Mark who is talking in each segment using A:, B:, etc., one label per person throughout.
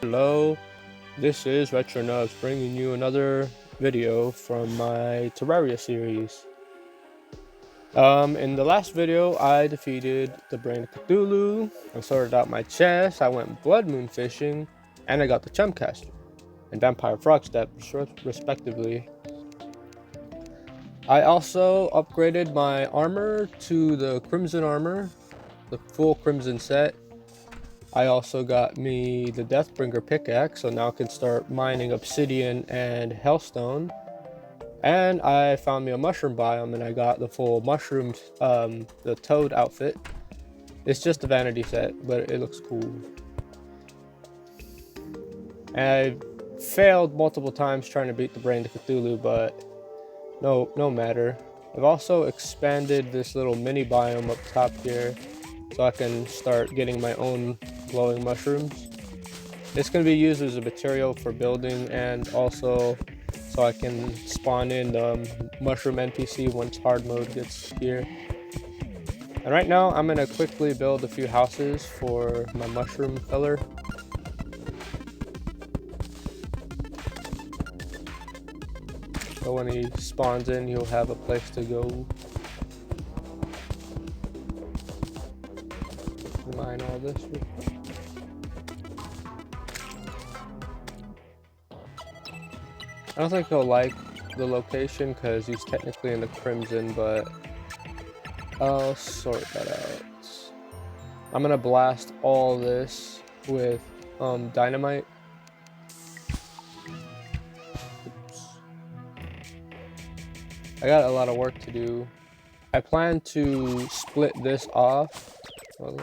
A: Hello, this is Retro Nubs bringing you another video from my Terraria series. In the last video, I defeated the Brain of Cthulhu, I sorted out my chest, I went blood moon fishing, and I got the Chumcaster and Vampire Frog Step, respectively. I also upgraded my armor to the Crimson armor, the full Crimson set. I also got me the Deathbringer pickaxe, so now I can start mining Obsidian and Hellstone. And I found me a mushroom biome, and I got the full mushrooms, the toad outfit. It's just a vanity set, but it looks cool. And I failed multiple times trying to beat the Brain of Cthulhu, but no matter. I've also expanded this little mini biome up top here, so I can start getting my own glowing mushrooms. It's going to be used as a material for building, and also so I can spawn in the mushroom NPC once hard mode gets here. And right now I'm going to quickly build a few houses for my mushroom feller. So when he spawns in, he'll have a place to go. Mine all this. I don't think he'll like the location because he's technically in the Crimson, but I'll sort that out. I'm gonna blast all this with dynamite. Oops. I got a lot of work to do. I plan to split this off. So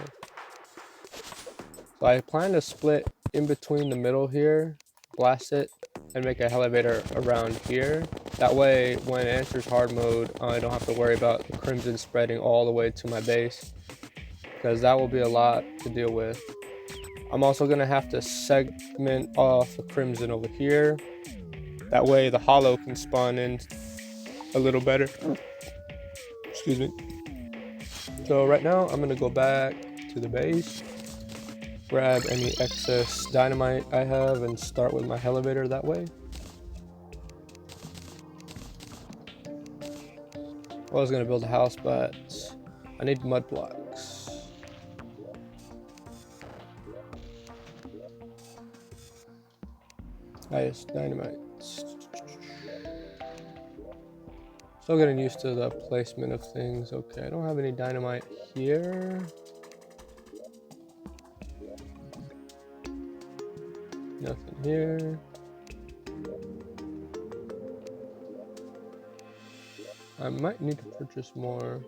A: I plan to split in between the middle here, blast it, and make an elevator around here. That way, when it enters hard mode, I don't have to worry about the Crimson spreading all the way to my base, because that will be a lot to deal with. I'm also going to have to segment off the Crimson over here. That way, the hollow can spawn in a little better. Excuse me. So right now, I'm going to go back to the base, grab any excess dynamite I have, and start with my elevator that way. I was gonna build a house, but I need mud blocks. Nice dynamite. Still getting used to the placement of things. Okay, I don't have any dynamite here. Nothing here. I might need to purchase more.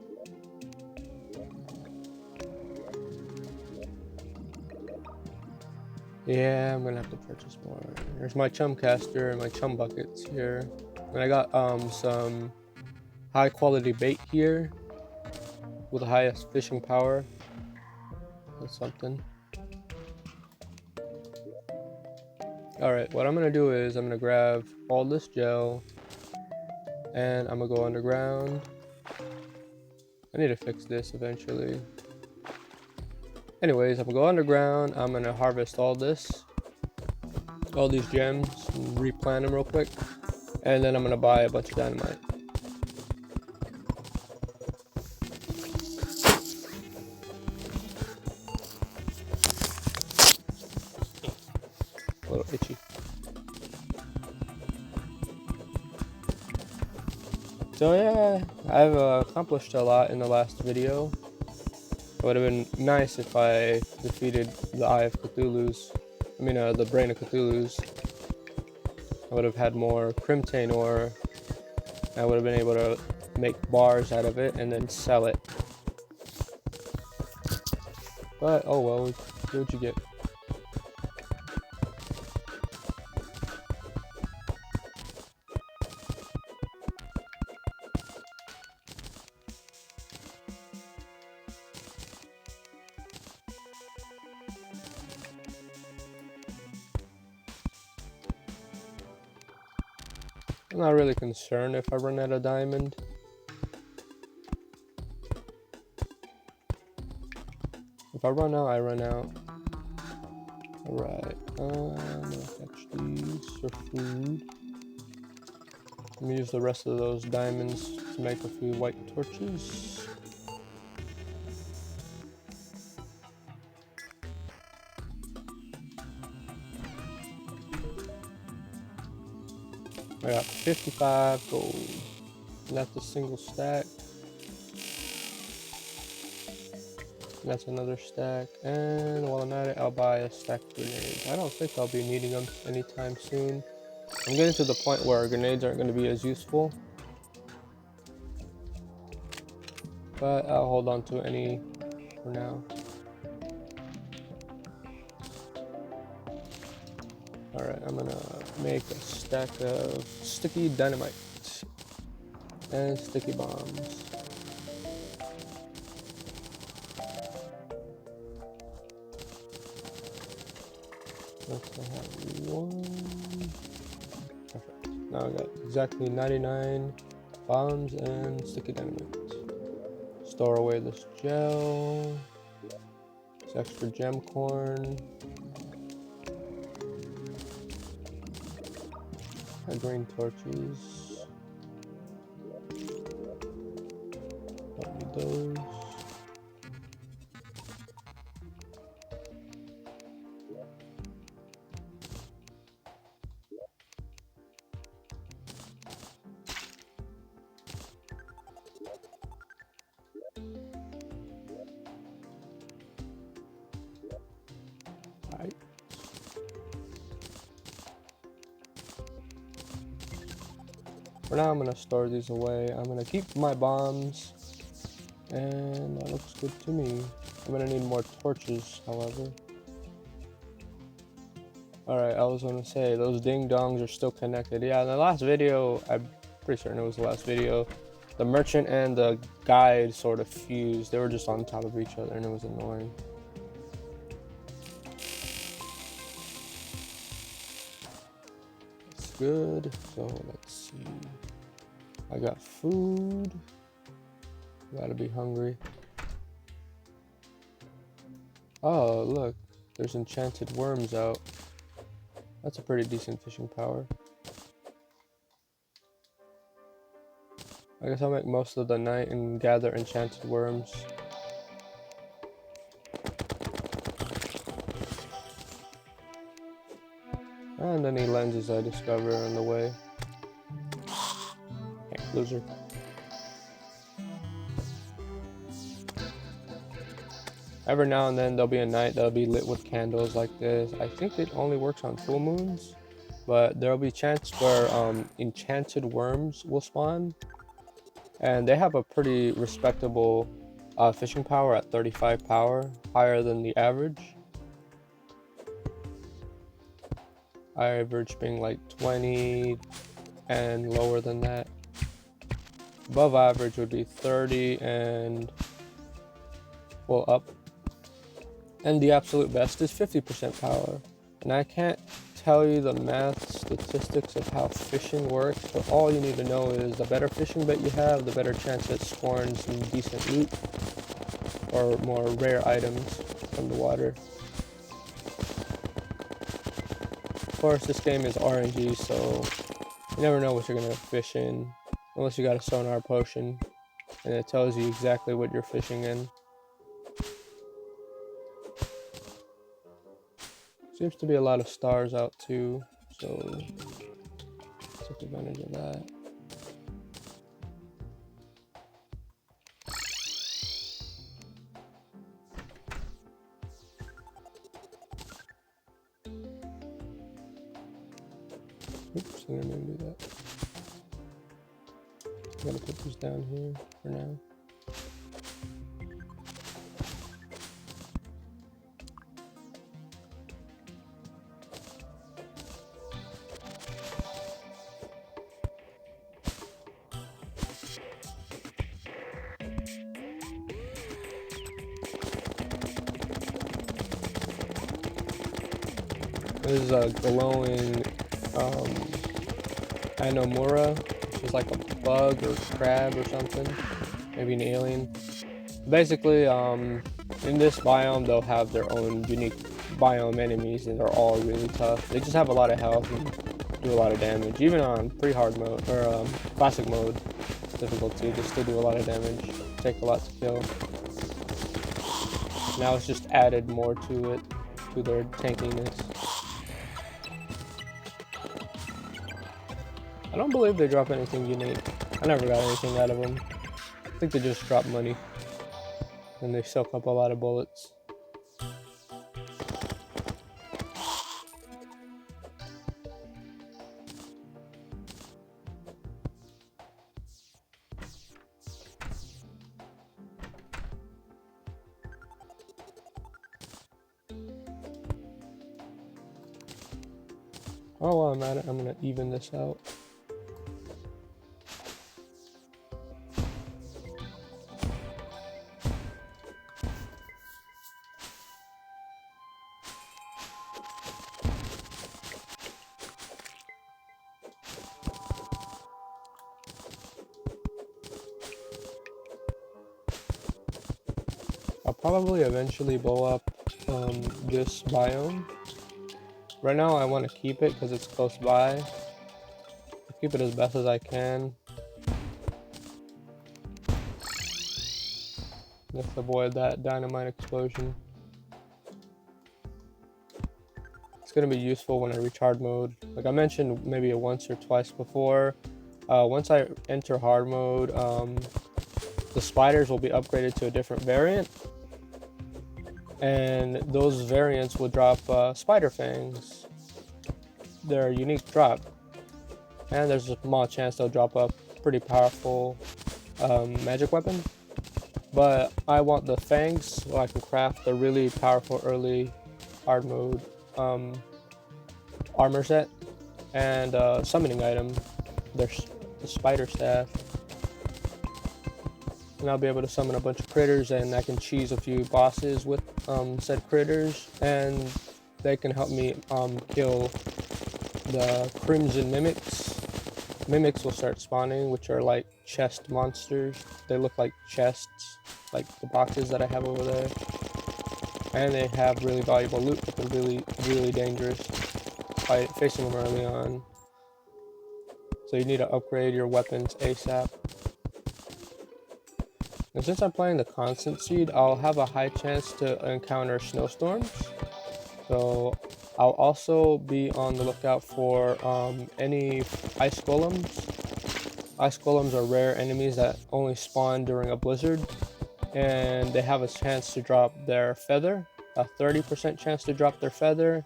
A: Yeah, I'm gonna have to purchase more. There's my Chumcaster and my chum buckets here. And I got some high quality bait here with the highest fishing power. That's something. Alright, what I'm gonna do is I'm gonna grab all this gel and I'm gonna go underground. I need to fix this eventually. Anyways, I'm gonna go underground. I'm gonna harvest all these gems, and replant them real quick, and then I'm gonna buy a bunch of dynamite. A little itchy. So yeah, I've accomplished a lot in the last video. It would have been nice if I defeated the Eye of Cthulhu's. The Brain of Cthulhu's. I would have had more Crimtane ore. I would have been able to make bars out of it and then sell it. But oh well, what you get. I'm not really concerned if I run out of diamond. If I run out, I run out. I Right. I'm gonna catch these for food. Let me use the rest of those diamonds to make a few white torches. I got 55 gold. And that's a single stack. And that's another stack. And while I'm at it, I'll buy a stack of grenades. I don't think I'll be needing them anytime soon. I'm getting to the point where grenades aren't going to be as useful. But I'll hold on to any for now. Alright, I'm gonna make a stack of sticky dynamite and sticky bombs. Let's have one. Perfect. Now I got exactly 99 bombs and sticky dynamite. Store away this gel. This extra gem corn. Green torches. Don't need those. Alright. For now, I'm gonna store these away. I'm gonna keep my bombs, and that looks good to me. I'm gonna need more torches, however. Alright, I was gonna say, those ding-dongs are still connected. Yeah, in the last video, I'm pretty certain it was the last video, the merchant and the guide sort of fused. They were just on top of each other, and it was annoying. That's good. So, let's see. I got food. Gotta be hungry. Oh, look. There's Enchanted Worms out. That's a pretty decent fishing power. I guess I'll make most of the night and gather Enchanted Worms. And any lenses I discover on the way. Hey, loser. Every now and then there'll be a night that'll be lit with candles like this. I think it only works on full moons, but there'll be chance where Enchanted Worms will spawn. And they have a pretty respectable fishing power at 35 power, higher than the average. Average being like 20 and lower than that. Above average would be 30 and well up. And the absolute best is 50% power. And I can't tell you the math statistics of how fishing works, but all you need to know is the better fishing bait you have, the better chance at scoring some decent loot or more rare items from the water. Of course, this game is RNG, so you never know what you're gonna fish in unless you got a sonar potion and it tells you exactly what you're fishing in. Seems to be a lot of stars out too, so take advantage of that. Oops, I'm gonna do that. I'm gonna put these down here for now. This is a glowing Anomura, which is like a bug or crab or something, maybe an alien. Basically, in this biome, they'll have their own unique biome enemies, and they're all really tough. They just have a lot of health and do a lot of damage. Even on pre-hard mode or classic mode difficulty, they still do a lot of damage. Take a lot to kill. Now it's just added more to it, to their tankiness. I don't believe they drop anything unique. I never got anything out of them. I think they just drop money. And they soak up a lot of bullets. Oh, while I'm at it, I'm gonna even this out. I'll probably eventually blow up this biome. Right now I want to keep it because it's close by. I'll keep it as best as I can. Let's avoid that dynamite explosion. It's going to be useful when I reach hard mode. Like I mentioned maybe once or twice before. Once I enter hard mode, the spiders will be upgraded to a different variant. And those variants will drop spider fangs. They're a unique drop. And there's a small chance they'll drop a pretty powerful magic weapon. But I want the fangs so I can craft a really powerful early hard mode armor set. And summoning item, there's the spider staff. And I'll be able to summon a bunch of critters, and I can cheese a few bosses with said critters, and they can help me kill the crimson mimics. Mimics will start spawning, which are like chest monsters. They look like chests, like the boxes that I have over there. And they have really valuable loot, but they're really dangerous by facing them early on. So you need to upgrade your weapons ASAP. And since I'm playing the constant seed, I'll have a high chance to encounter snowstorms. So I'll also be on the lookout for any ice golems. Ice golems are rare enemies that only spawn during a blizzard, and they have a chance to drop their feather, a 30% chance to drop their feather,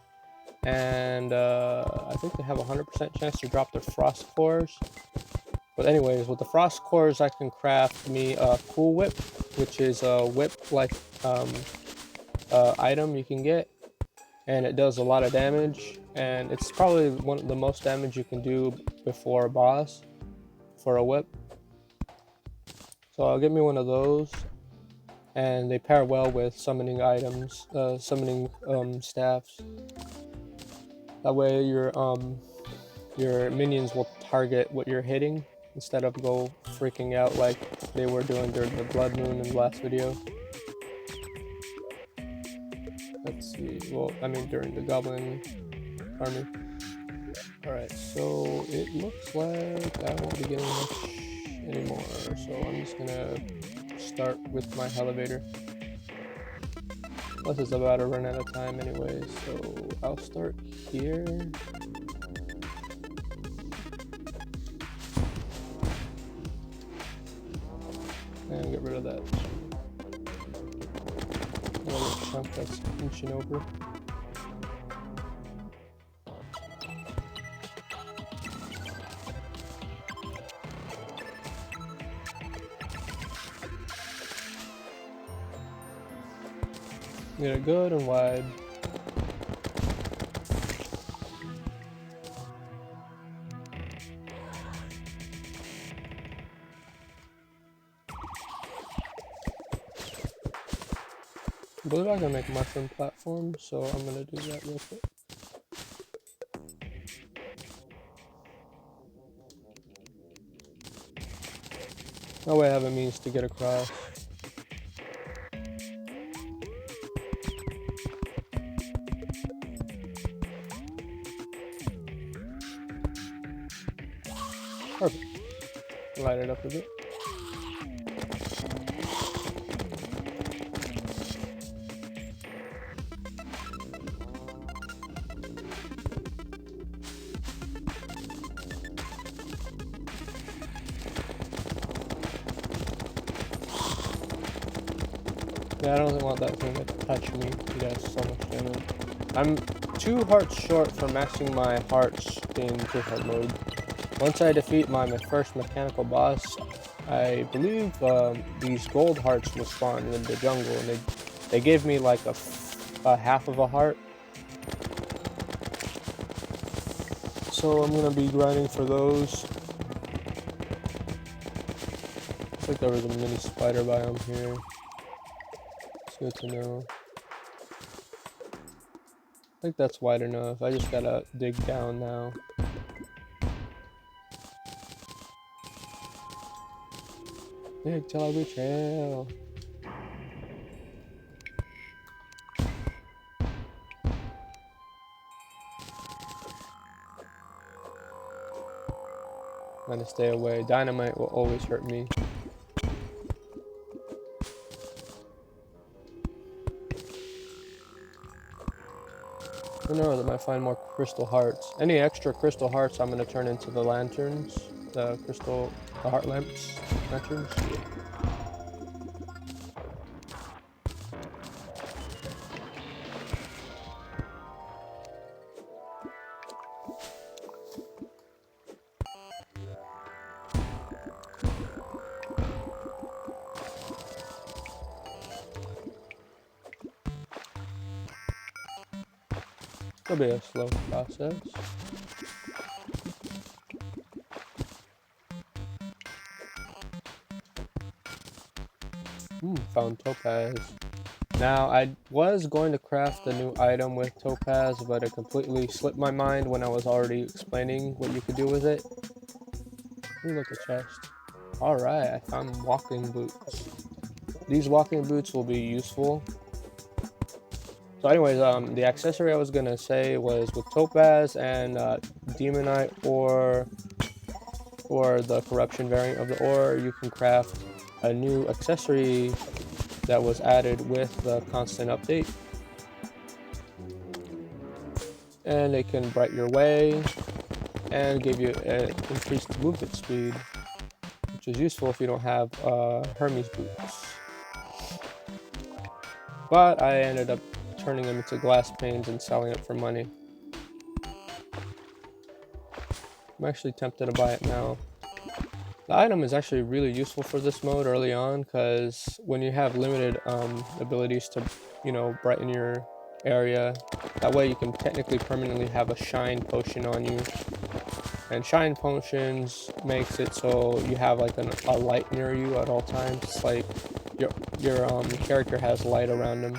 A: and I think they have a 100% chance to drop their frost cores. But anyways, with the frost cores, I can craft me a cool whip, which is a whip-like item you can get, and it does a lot of damage, and it's probably one of the most damage you can do before a boss for a whip. So I'll get me one of those, and they pair well with summoning items, summoning staffs. That way your minions will target what you're hitting, instead of go freaking out like they were doing during the blood moon in the last video. Let's see, well, I mean during the goblin army. Alright, so it looks like I won't be getting much anymore, so I'm just gonna start with my elevator. Plus it's about to run out of time anyway, so I'll start here. And get rid of that little chunk that's inching over. Get it good and wide. I believe I can make mushroom platforms, so I'm gonna do that real quick. That way I have a means to get across. Perfect. Light it up a bit. Yeah, I don't want that thing to touch me. He does so much damage. I'm 2 hearts short from maxing my hearts in True Hard mode. Once I defeat my first mechanical boss, I believe these gold hearts will spawn in the jungle, and they gave me like a half of a heart. So I'm gonna be grinding for those. Looks like there was a mini spider biome here. It's good to know. I think that's wide enough. I just gotta dig down now. Dig till I reach hell. I'm gonna stay away. Dynamite will always hurt me. Who knows, I might find more crystal hearts. Any extra crystal hearts I'm gonna turn into the lanterns. The heart lamps. Lanterns. It'll be a slow process. Found topaz. Now, I was going to craft a new item with topaz, but it completely slipped my mind when I was already explaining what you could do with it. Ooh, look, a chest. Alright, I found walking boots. These walking boots will be useful. So anyways, the accessory I was gonna say was with topaz and demonite or the corruption variant of the ore, you can craft a new accessory that was added with the constant update. And it can bright your way and give you increased movement speed, which is useful if you don't have Hermes boots. But I ended up turning them into glass panes and selling it for money. I'm actually tempted to buy it now. The item is actually really useful for this mode early on, because when you have limited abilities to, brighten your area, that way you can technically permanently have a shine potion on you. And shine potions makes it so you have like a light near you at all times. It's like your character has light around him.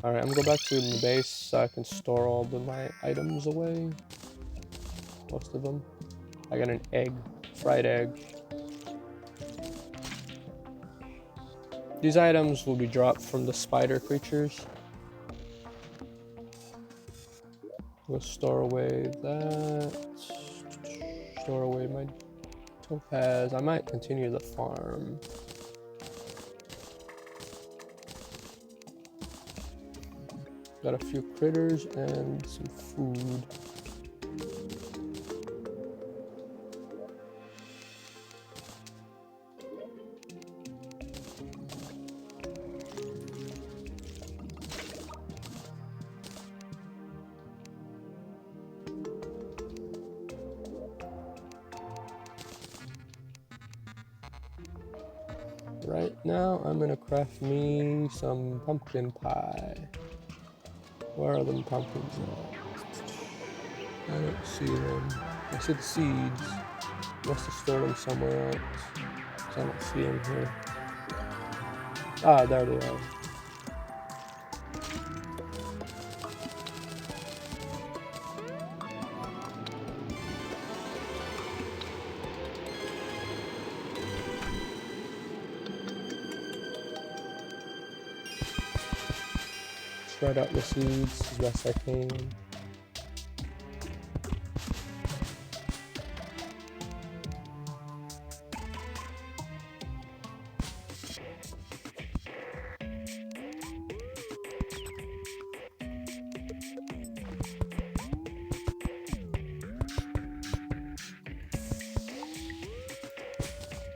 A: Alright, I'm gonna go back to the base so I can store all of my items away. Most of them. I got an egg. Fried egg. These items will be dropped from the spider creatures. We'll store away that. Store away my topaz. I might continue the farm. Got a few critters and some food. Right now, I'm gonna craft me some pumpkin pie. Where are them pumpkins at? I don't see them. I see the seeds. Must have stored them somewhere else. So I don't see them here. Ah, there they are. Spread out the seeds as best I can.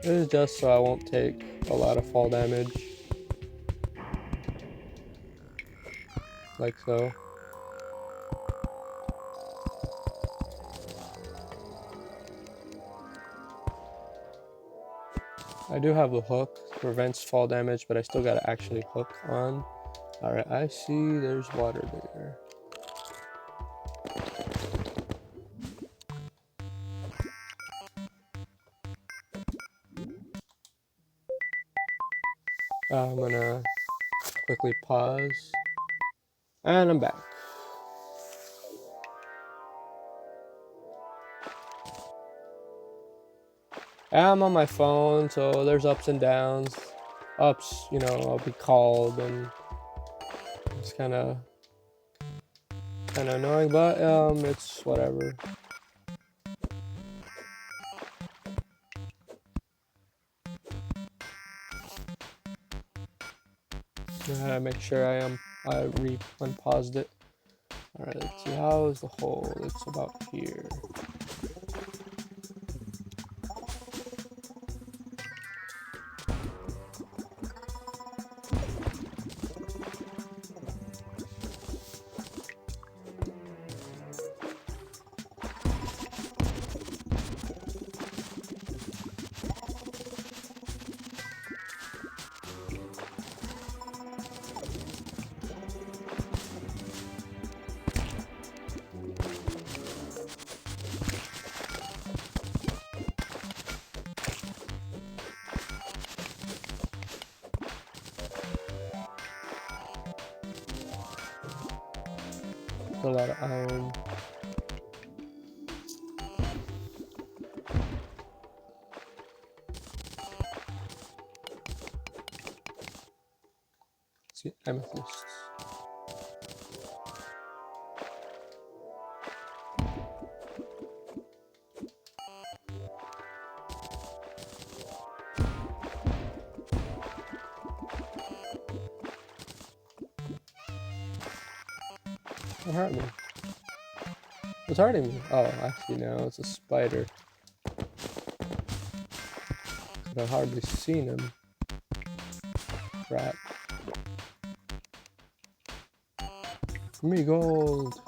A: This is just so I won't take a lot of fall damage. Like so. I do have the hook, prevents fall damage, but I still gotta actually hook on. Alright, I see there's water there. I'm gonna quickly pause. And I'm back. I'm on my phone, so there's ups and downs. Ups, you know, I'll be called, and it's kind of annoying, but it's whatever. I gotta make sure I unpaused it. All right, let's see. How is the hole? It's about here. A lot of iron. Let's see, amethysts. What hurt me? What's hurting me? Oh, actually no, it's a spider. I've hardly seen him. Crap. Give me gold.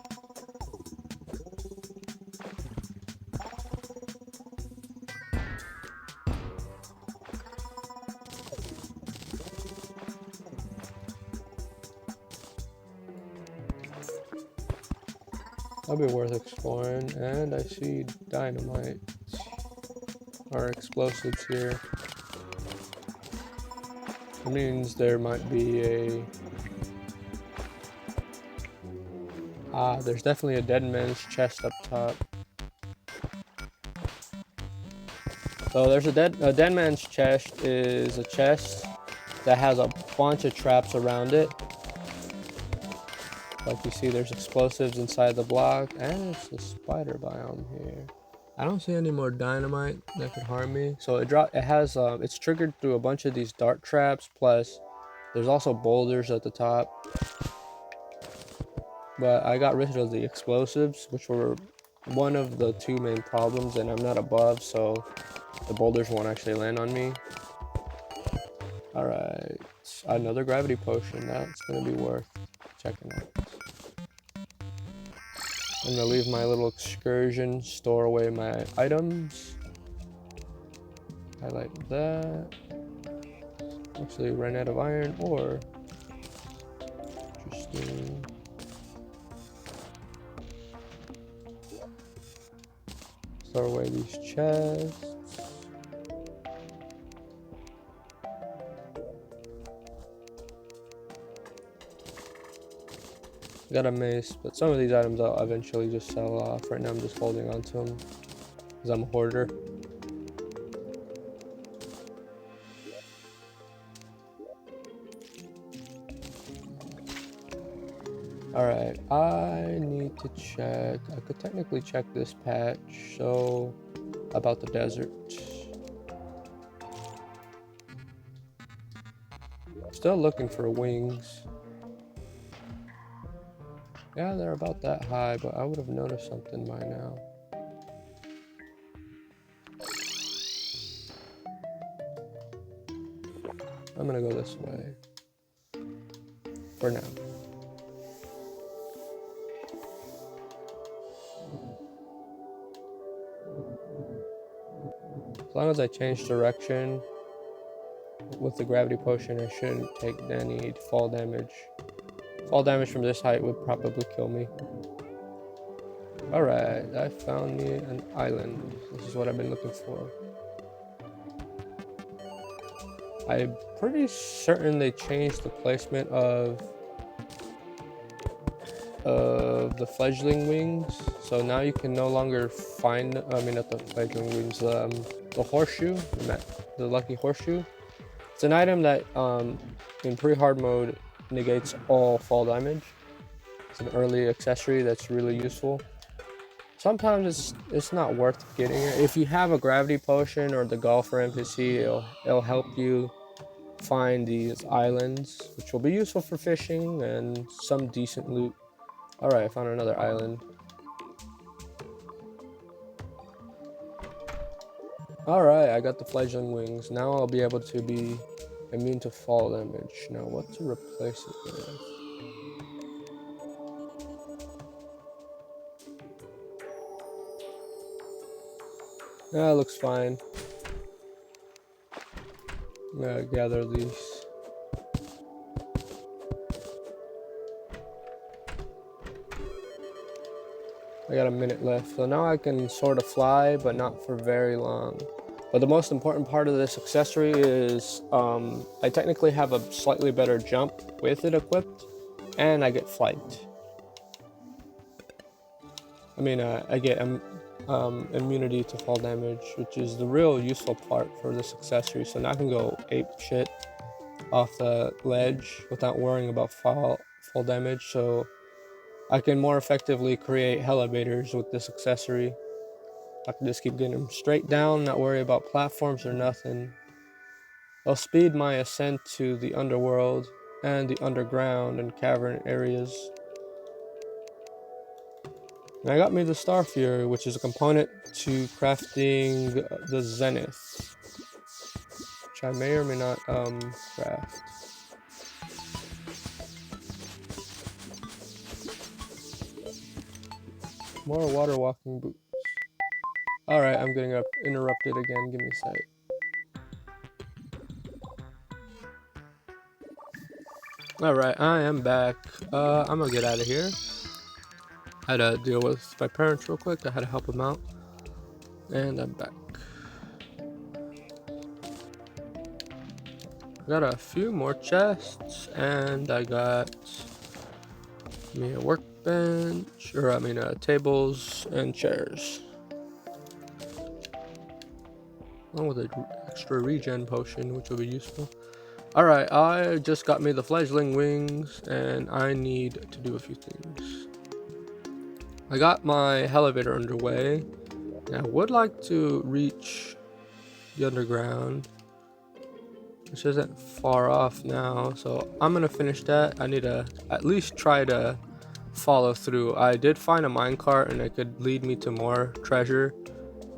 A: That'll be worth exploring. And I see dynamite or explosives here. It means there might be a... there's definitely a dead man's chest up top. So there's a dead man's chest is a chest that has a bunch of traps around it. Like you see, there's explosives inside the block, and it's a spider biome here. I don't see any more dynamite that could harm me. So it's triggered through a bunch of these dart traps, plus there's also boulders at the top. But I got rid of the explosives, which were one of the two main problems, and I'm not above, so the boulders won't actually land on me. Alright, another gravity potion. That's going to be worth checking out. I'm going to leave my little excursion, store away my items. Highlight that. Actually ran out of iron ore. Interesting. Store away these chests. Got a mace, but some of these items I'll eventually just sell off. Right now I'm just holding on to them because I'm a hoarder. Alright, I need to check. I could technically check this patch, so about the desert. Still looking for wings. Yeah, they're about that high, but I would have noticed something by now. I'm gonna go this way for now. As long as I change direction with the gravity potion, I shouldn't take any fall damage. Fall damage from this height would probably kill me. Alright, I found me an island. This is what I've been looking for. I'm pretty certain they changed the placement of the Fledgling Wings. So now you can no longer find, I mean not the Fledgling Wings, the horseshoe, the lucky horseshoe. It's an item that in pre-hard mode negates all fall damage. It's an early accessory that's really useful. Sometimes it's not worth getting it. If you have a gravity potion or the golfer NPC, it'll help you find these islands, which will be useful for fishing and some decent loot. Alright, I found another island. Alright, I got the Fledgling Wings. Now I'll be able to be immune to fall damage. Now what to replace it with? That looks fine. I'm gonna gather these. I got a minute left, so now I can sort of fly, but not for very long. But the most important part of this accessory is I technically have a slightly better jump with it equipped, and I get flight. I mean, I get immunity to fall damage, which is the real useful part for this accessory. So now I can go ape shit off the ledge without worrying about fall damage. So I can more effectively create elevators with this accessory. I can just keep getting them straight down, not worry about platforms or nothing. It'll speed my ascent to the Underworld and the underground and cavern areas. And I got me the Star Fury, which is a component to crafting the Zenith, which I may or may not craft. More water walking boots. Alright, I'm getting interrupted again. Give me a sec. Alright, I am back. I'm gonna get out of here. I had to deal with my parents real quick. I had to help them out. And I'm back. I got a few more chests, and I got me a workbench, or I mean tables and chairs. Along with an extra regen potion, which will be useful. Alright, I just got me the Fledgling Wings, and I need to do a few things. I got my elevator underway, and I would like to reach the underground, which isn't far off now, so I'm gonna finish that. I need to at least try to follow through. I did find a minecart, and it could lead me to more treasure,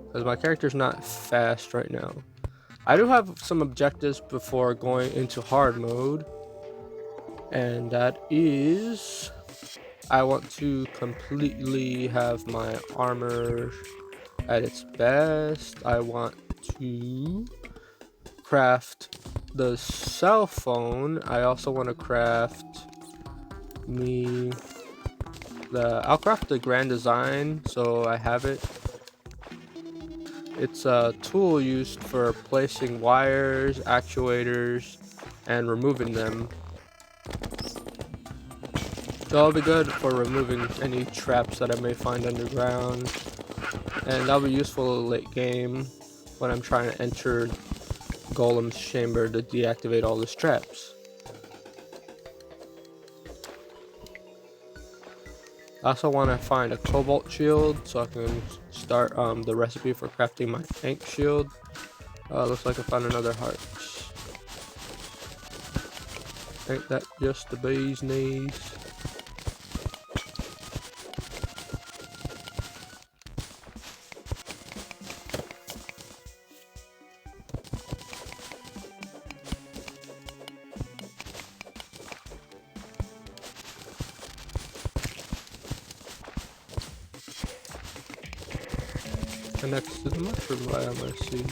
A: because my character's not fast right now. I do have some objectives before going into hard mode, and that is I want to completely have my armor at its best. I want to craft the cell phone. I also want to craft me I'll craft the grand design so I have it. It's a tool used for placing wires, actuators, and removing them. So it'll be good for removing any traps that I may find underground, and that'll be useful late game when I'm trying to enter Golem's chamber to deactivate all his traps. I also want to find a cobalt shield so I can start the recipe for crafting my tank shield. Looks like I found another heart. Ain't that just the bee's knees? And next to the mushroom biome, I see.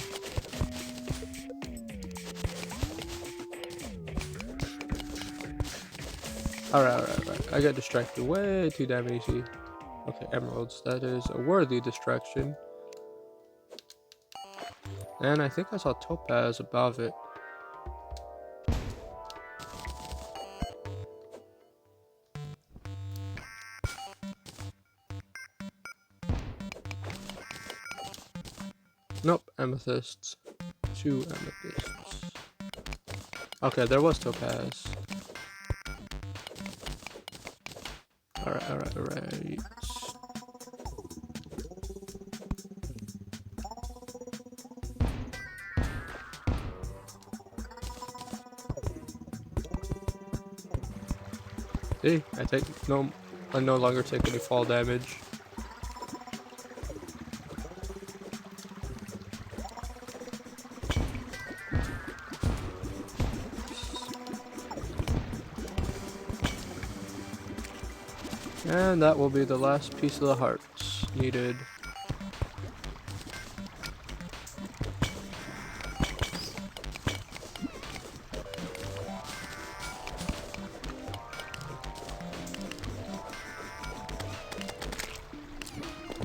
A: Alright. I got distracted way too damn easy. Okay, emeralds. That is a worthy distraction. And I think I saw topaz above it. Nope, amethysts. 2 amethysts. Okay, there was topaz. Alright. See, I no longer take any fall damage. And that will be the last piece of the hearts needed.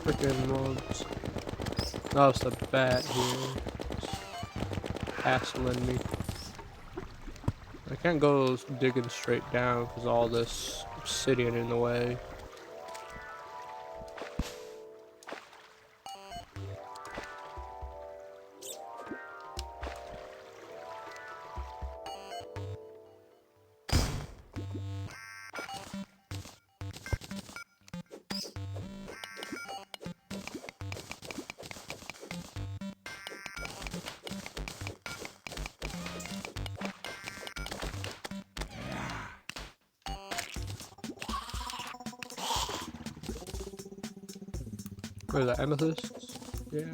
A: Freaking mobs. Oh, it's the bat here. Hassling me. I can't go digging straight down because all this obsidian in the way. Where are the amethysts? Yeah.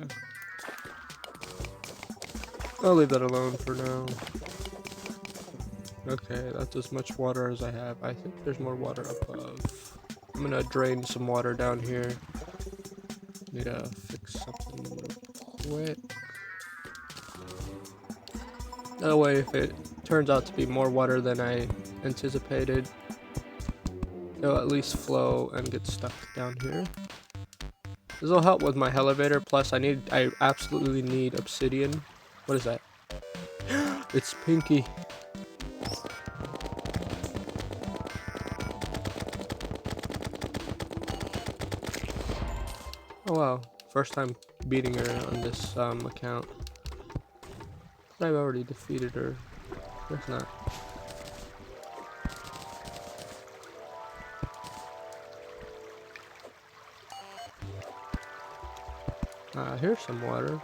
A: I'll leave that alone for now. Okay, that's as much water as I have. I think there's more water above. I'm gonna drain some water down here. Need to fix something real quick. That way, if it turns out to be more water than I anticipated, it'll at least flow and get stuck down here. This will help with my elevator, plus I absolutely need obsidian. What is that? It's Pinky. Oh wow, first time beating her on this account. I've already defeated her. Guess not. Here's some water.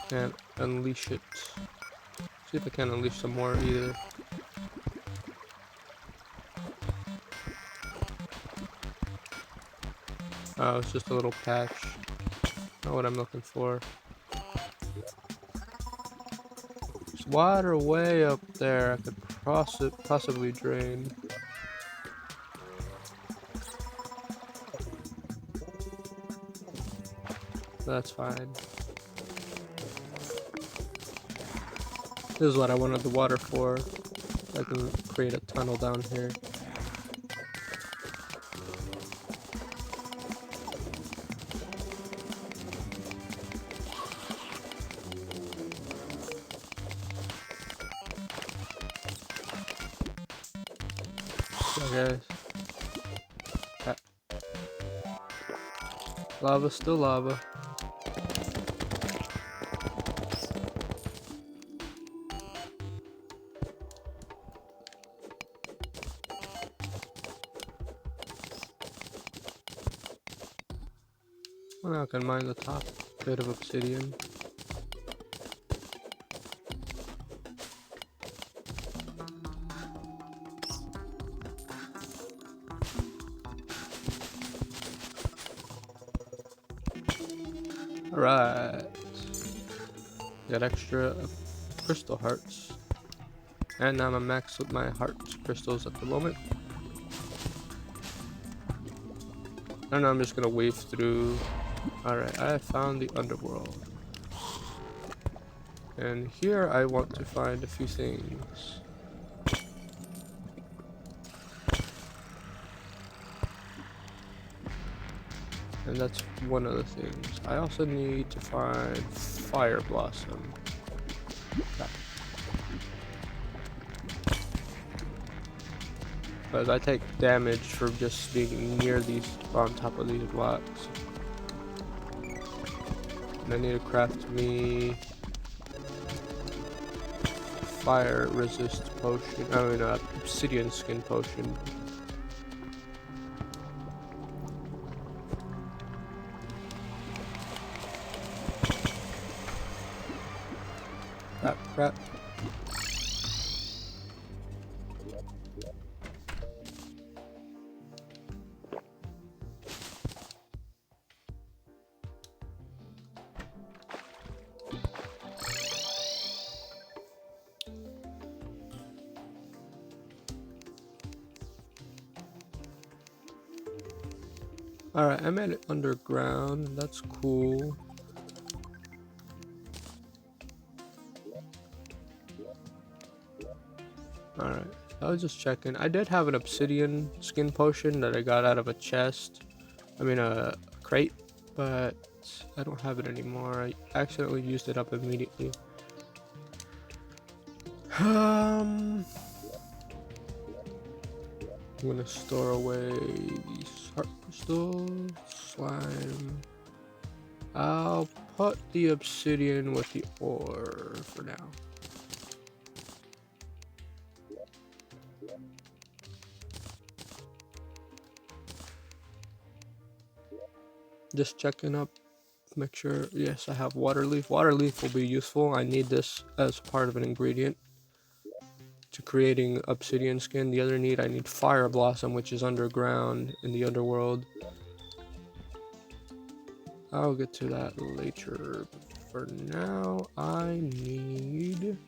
A: Can't unleash it. See if I can unleash some more either. Oh, it's just a little patch. Not what I'm looking for. There's water way up there. I could possibly drain. That's fine. This is what I wanted the water for. I can create a tunnel down here. So guys. Lava, still lava. Well, I can mine the top bit of obsidian. Alright. Got extra crystal hearts. And I'm a max with my heart crystals at the moment. And I'm just gonna wave through. Alright, I found the Underworld. And here I want to find a few things. And that's one of the things. I also need to find Fire Blossom. Because I take damage from just being near these, on top of these blocks. And I need to craft me fire resist potion. I mean, obsidian skin potion. Crap. Alright, I made it underground. That's cool. Alright, I was just checking. I did have an obsidian skin potion that I got out of a chest. I mean, a crate, but I don't have it anymore. I accidentally used it up immediately. I'm gonna store away these heart crystals, slime. I'll put the obsidian with the ore for now. Just checking up, make sure, yes, I have water leaf. Water leaf will be useful. I need this as part of an ingredient to creating obsidian skin. The other need, I need fire blossom, which is underground in the underworld. I'll get to that later, but for now I need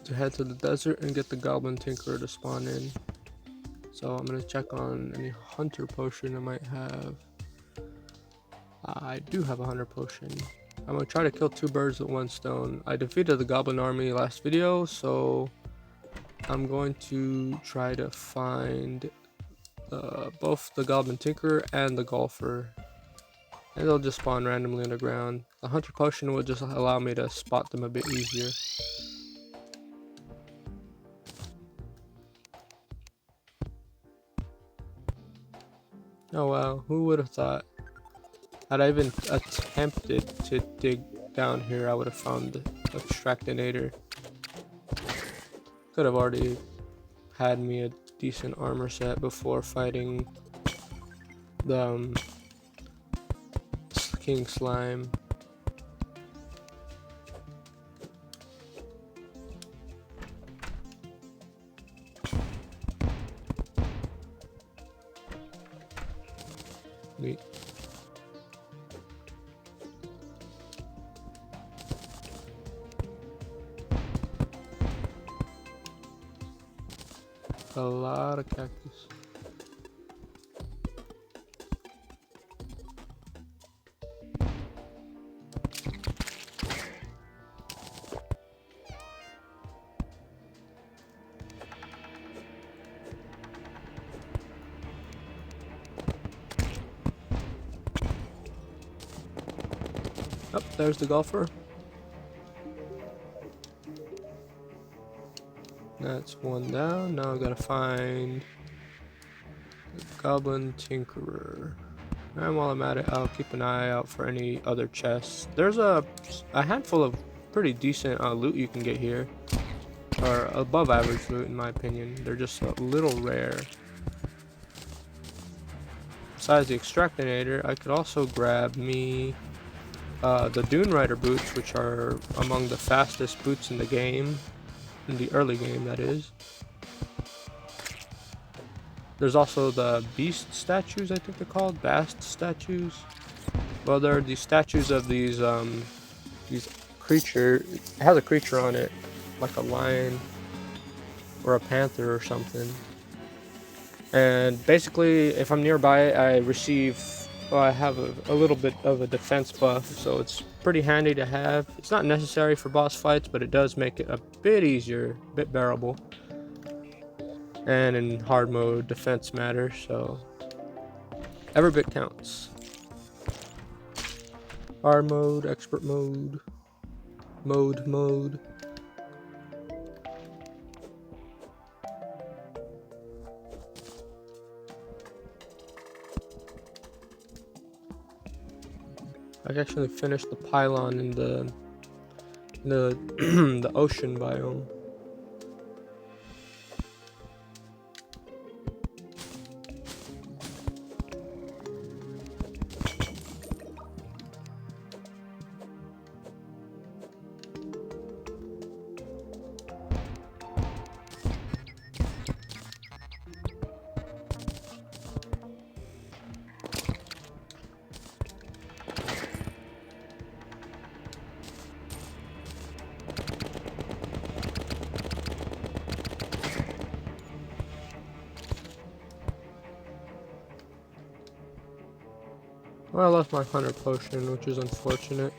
A: to head to the desert and get the goblin tinkerer to spawn in. So I'm gonna check on any hunter potion I might have. I do have a hunter potion. I'm gonna try to kill 2 birds with 1 stone. I defeated the goblin army last video, so I'm going to try to find both the goblin tinkerer and the golfer. And they'll just spawn randomly underground. The hunter potion will just allow me to spot them a bit easier. Oh wow, who would have thought? Had I even attempted to dig down here, I would have found the extractinator. Could have already had me a decent armor set before fighting the king slime. Neat. A lot of cactus. Oh, there's the golfer. That's 1 down. Now I gotta find the goblin tinkerer. And while I'm at it, I'll keep an eye out for any other chests. There's a handful of pretty decent loot you can get here. Or above average loot in my opinion. They're just a little rare. Besides the extractinator, I could also grab me the Dune Rider boots, which are among the fastest boots in the game. In the early game, that is. There's also the beast statues, I think they're called, bast statues. Well, they're the statues of these creature. It has a creature on it, like a lion or a panther or something. And basically, if I'm nearby, I receive. Well, I have a little bit of a defense buff, so it's pretty handy to have. It's not necessary for boss fights, but it does make it a bit easier, a bit bearable. And in hard mode, defense matters, so every bit counts. Hard mode, expert mode, mode. I actually finished the pylon in the the ocean biome. Well, I lost my hunter potion, which is unfortunate.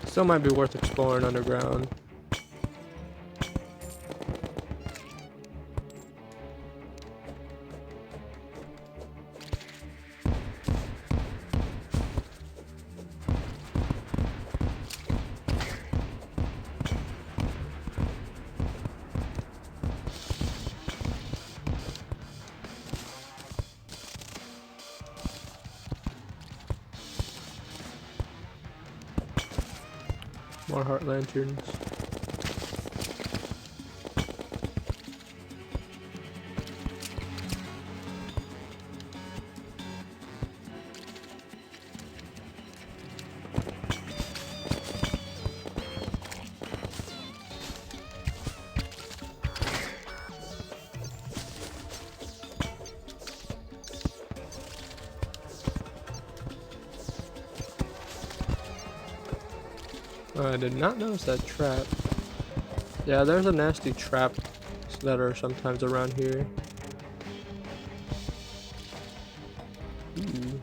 A: Still might be worth exploring underground. More heart lanterns. I did not notice that trap. Yeah, there's a nasty trap that are sometimes around here. Ooh.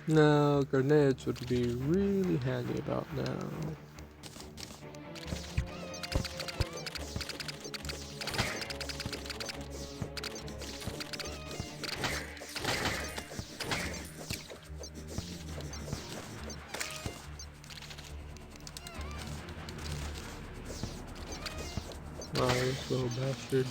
A: No, grenades would be really handy about now. Oh, this little bastard.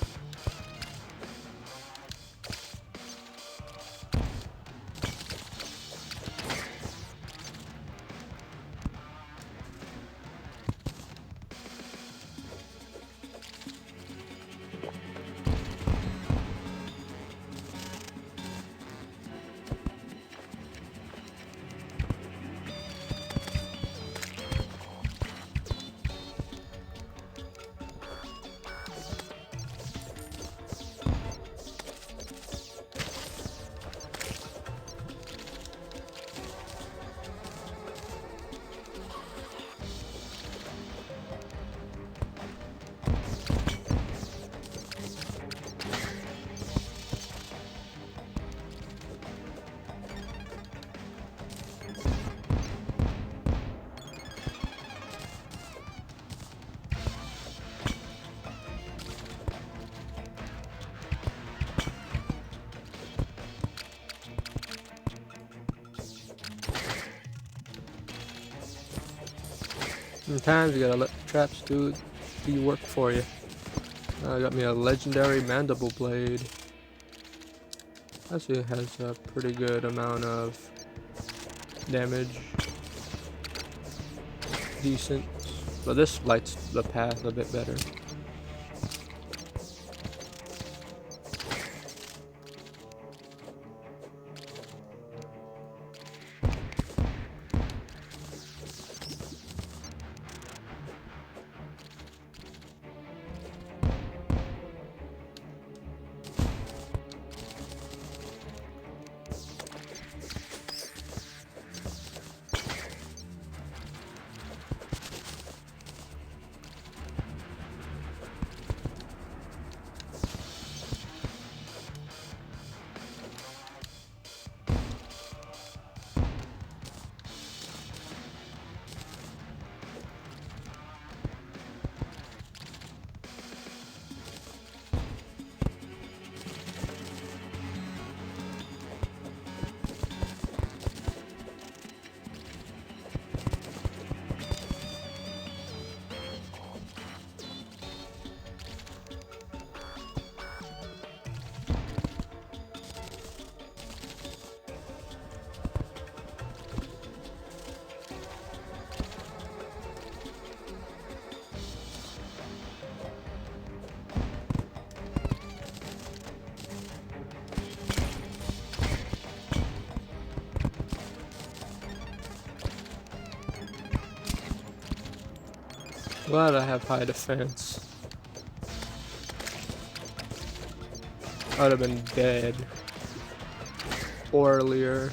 A: Sometimes you gotta let the traps do the work for you. I got me a legendary mandible blade. Actually, it has a pretty good amount of damage. Decent. But this lights the path a bit better. Glad I have high defense. I would have been dead earlier.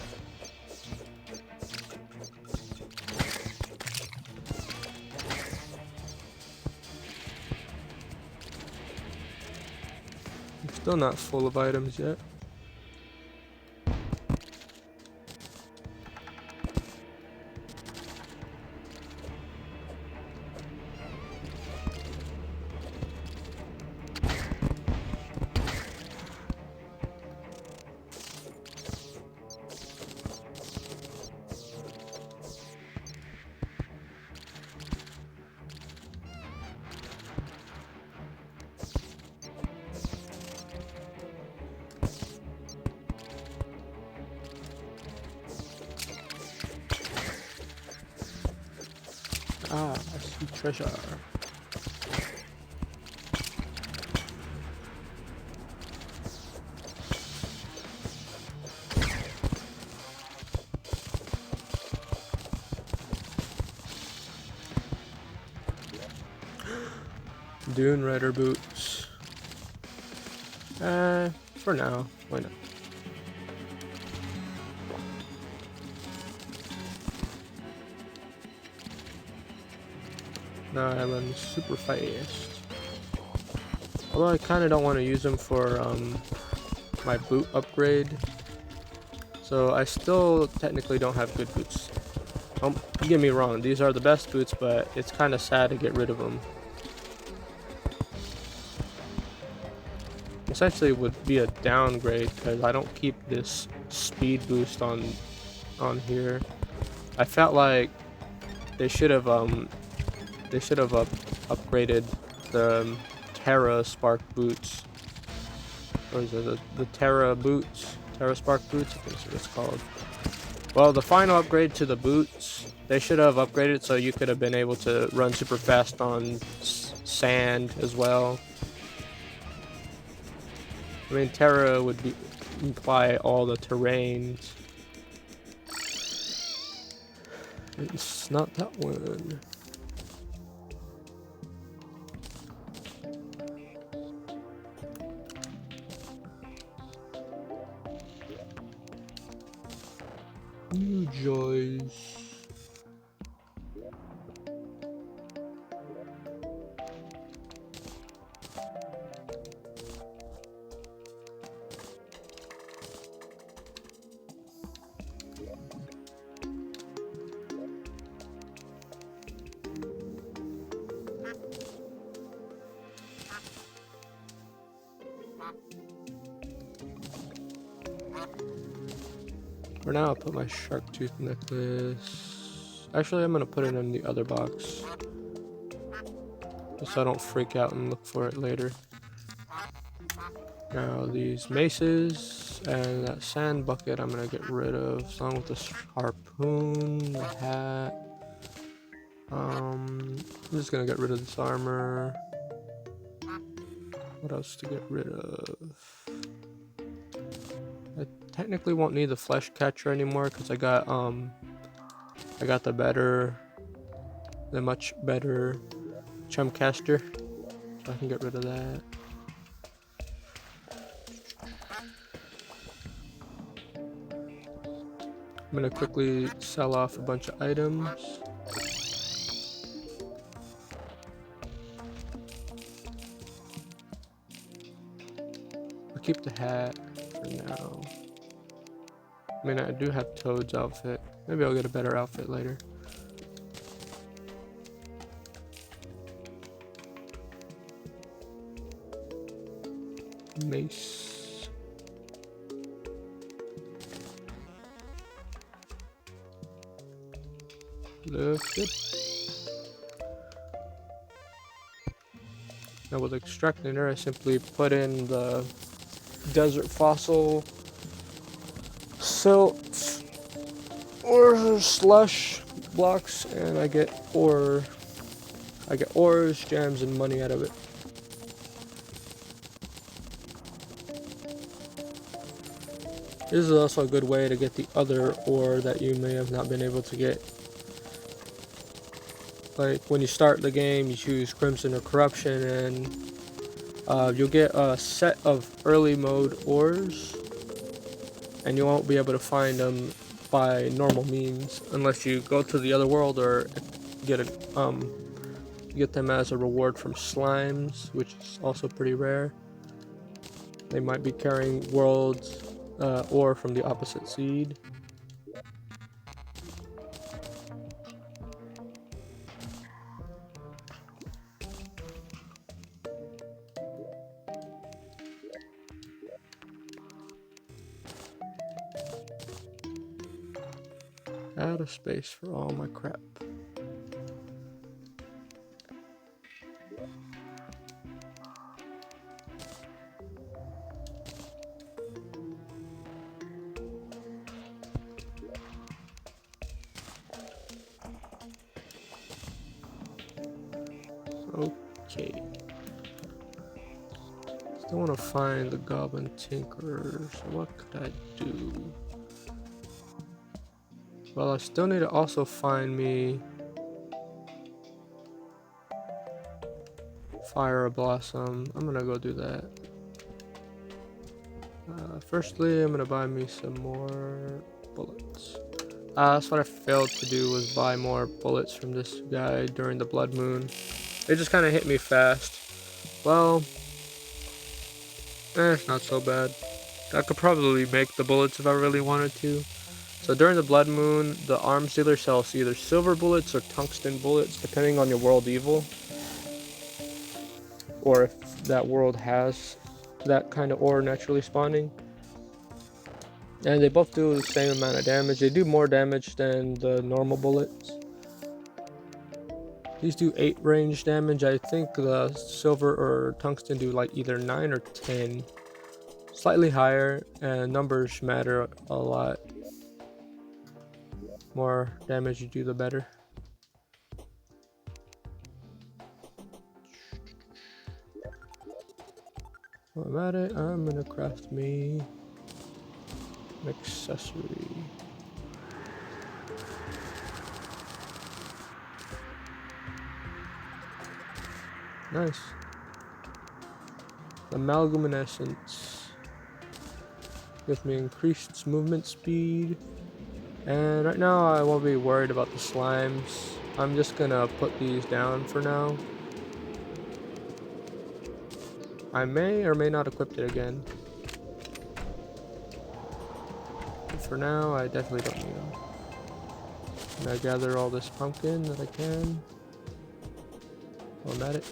A: I'm still not full of items yet. Ah, I see treasure. Dune Rider boots. For now, why not? Now I run super fast. Although I kind of don't want to use them for my boot upgrade. So I still technically don't have good boots. Don't get me wrong, these are the best boots, but it's kind of sad to get rid of them. Essentially would be a downgrade because I don't keep this speed boost on here. I felt like they should have upgraded the Terra Spark boots. Or is it the Terra boots? Terra Spark boots? I think that's what it's called. Well, the final upgrade to the boots, they should have upgraded so you could have been able to run super fast on sand as well. I mean, Terra would imply all the terrains. It's not that one. New joys. For now, I'll put my shark tooth necklace Actually, I'm gonna put it in the other box, just so I don't freak out and look for it later. Now these maces and that sand bucket I'm gonna get rid of, along with the harpoon, the hat. I'm just gonna get rid of this armor. What else to get rid of? I technically won't need the flesh catcher anymore because I got the much better chum caster, so I can get rid of that. I'm gonna quickly sell off a bunch of items. I'll keep the hat for now. I mean, I do have Toad's outfit. Maybe I'll get a better outfit later. Mace. Lift it. Now with extractor, I simply put in the desert fossil silt or slush blocks, and I get ore. I get ores, gems, and money out of it. This is also a good way to get the other ore that you may have not been able to get. Like when you start the game, you choose Crimson or Corruption, and you'll get a set of early mode ores, and you won't be able to find them by normal means unless you go to the other world or get them as a reward from slimes, which is also pretty rare. They might be carrying worlds ore from the opposite seed. Out of space for all my crap. Okay. Still want to find the Goblin Tinkerer, so what could I do? Well, I still need to also find me Fire Blossom. I'm gonna go do that. Firstly, I'm gonna buy me some more bullets. That's what I failed to do, was buy more bullets from this guy during the blood moon. It just kind of hit me fast. Well, it's not so bad. I could probably make the bullets if I really wanted to. So during the blood moon, the arms dealer sells either silver bullets or tungsten bullets, depending on your world evil, or if that world has that kind of ore naturally spawning. And they both do the same amount of damage. They do more damage than the normal bullets. These do 8 range damage. I think the silver or tungsten do like either 9 or 10. Slightly higher, and numbers matter a lot. More damage you do, the better. While I'm at it, I'm gonna craft me an accessory. Nice. Amalgaminescence gives me increased movement speed. And right now I won't be worried about the slimes. I'm just gonna put these down for now. I may or may not equip it again. But for now, I definitely don't need them. And I gather all this pumpkin that I can. While I'm at it.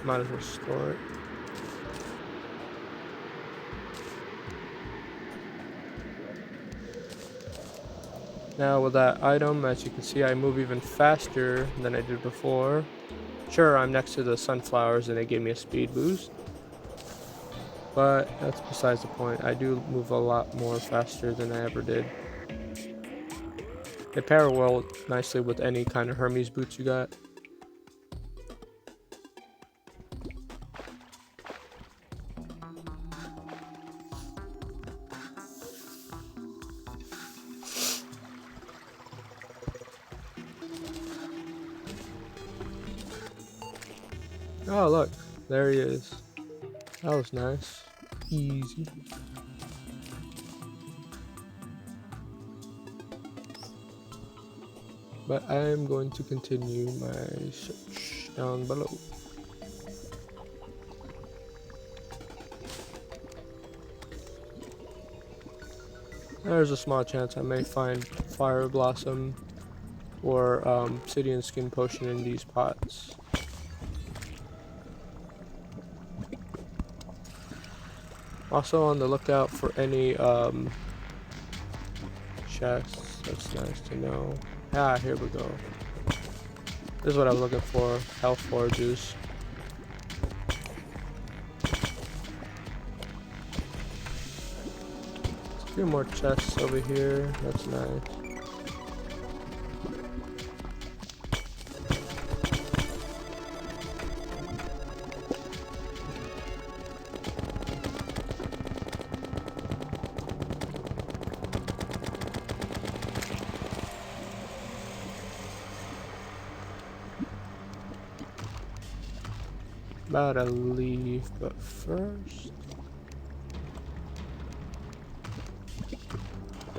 A: Might as well store it. Now with that item, as you can see, I move even faster than I did before. Sure, I'm next to the sunflowers and they gave me a speed boost, but that's besides the point. I do move a lot more faster than I ever did. They pair well nicely with any kind of Hermes boots you got. Oh look, there he is. That was nice. Easy. But I'm going to continue my search down below. There's a small chance I may find Fire Blossom or Obsidian Skin Potion in these pots. Also on the lookout for any chests. That's nice to know. Ah, here we go. This is what I was looking for. Health forges. A few more chests over here. That's nice. About to leave, but first,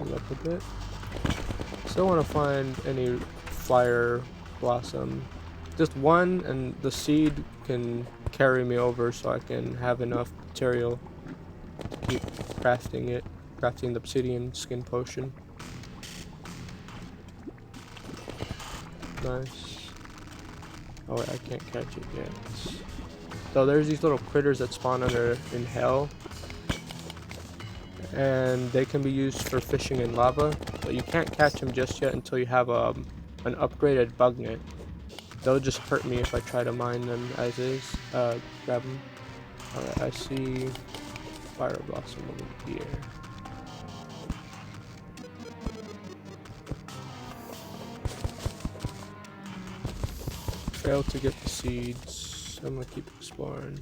A: look a bit. Still want to find any Fire Blossom. Just one, and the seed can carry me over so I can have enough material to keep crafting it. Crafting the Obsidian Skin Potion. Nice. Oh wait, I can't catch it yet. So there's these little critters that spawn under in hell, and they can be used for fishing in lava, but you can't catch them just yet until you have an upgraded bug net. They'll just hurt me if I try to mine them as is. Grab them. Alright, I see Fire Blossom over here. Failed to get the seeds. I'm gonna keep exploring.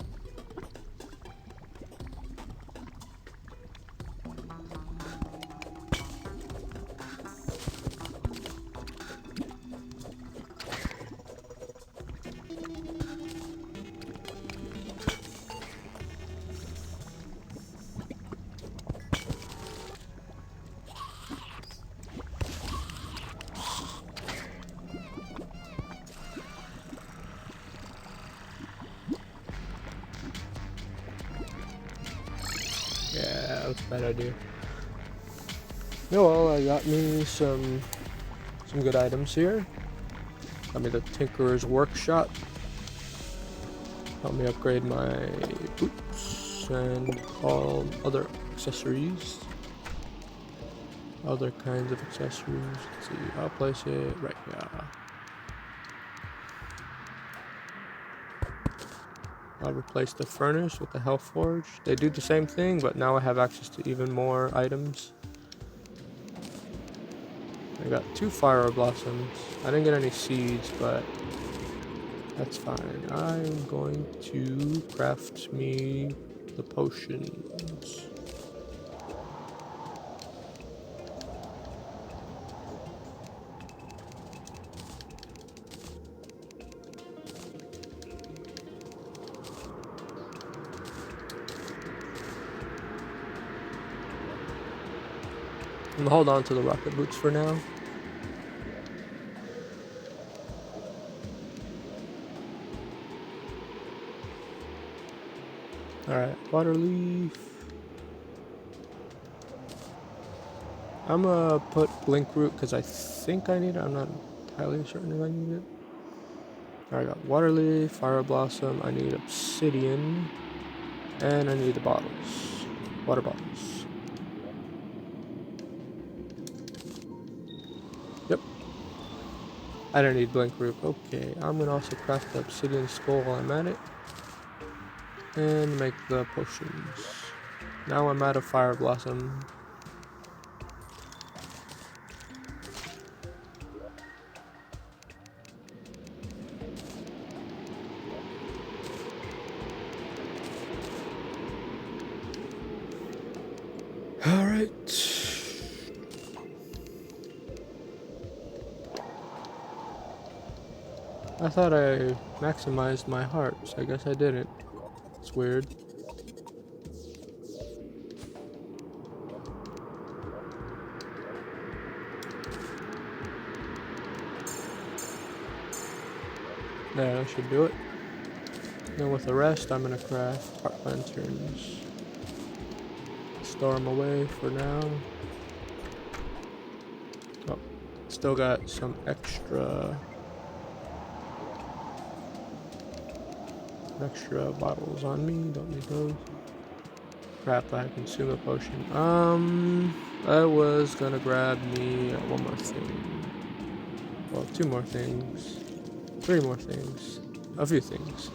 A: Yeah, that was a bad idea. No, well, I got me some good items here. Got me the Tinkerer's Workshop. Help me upgrade my boots and all other accessories. Other kinds of accessories. Let's see, I'll place it right here. I'll replace the furnace with the health forge. They do the same thing, but now I have access to even more items. I got 2 fire blossoms. I didn't get any seeds, but that's fine. I'm going to craft me the potions. I'm gonna hold on to the rocket boots for now. Alright, water leaf. I'm gonna put blink root because I think I need it. I'm not entirely certain if I need it. Alright, I got water leaf, fire blossom, I need obsidian, and I need the bottles. Water bottles. Yep. I don't need blank root. Okay, I'm gonna also craft the obsidian skull while I'm at it. And make the potions. Now I'm out of fire blossom. Alright. I thought I maximized my hearts. I guess I didn't. It's weird. There, that should do it. Then with the rest, I'm gonna craft heart lanterns. Store them away for now. Oh, still got some extra bottles on me. Don't need those. Crap, I consume a potion. I was gonna grab me one more thing. Well, two more things. Three more things. A few things.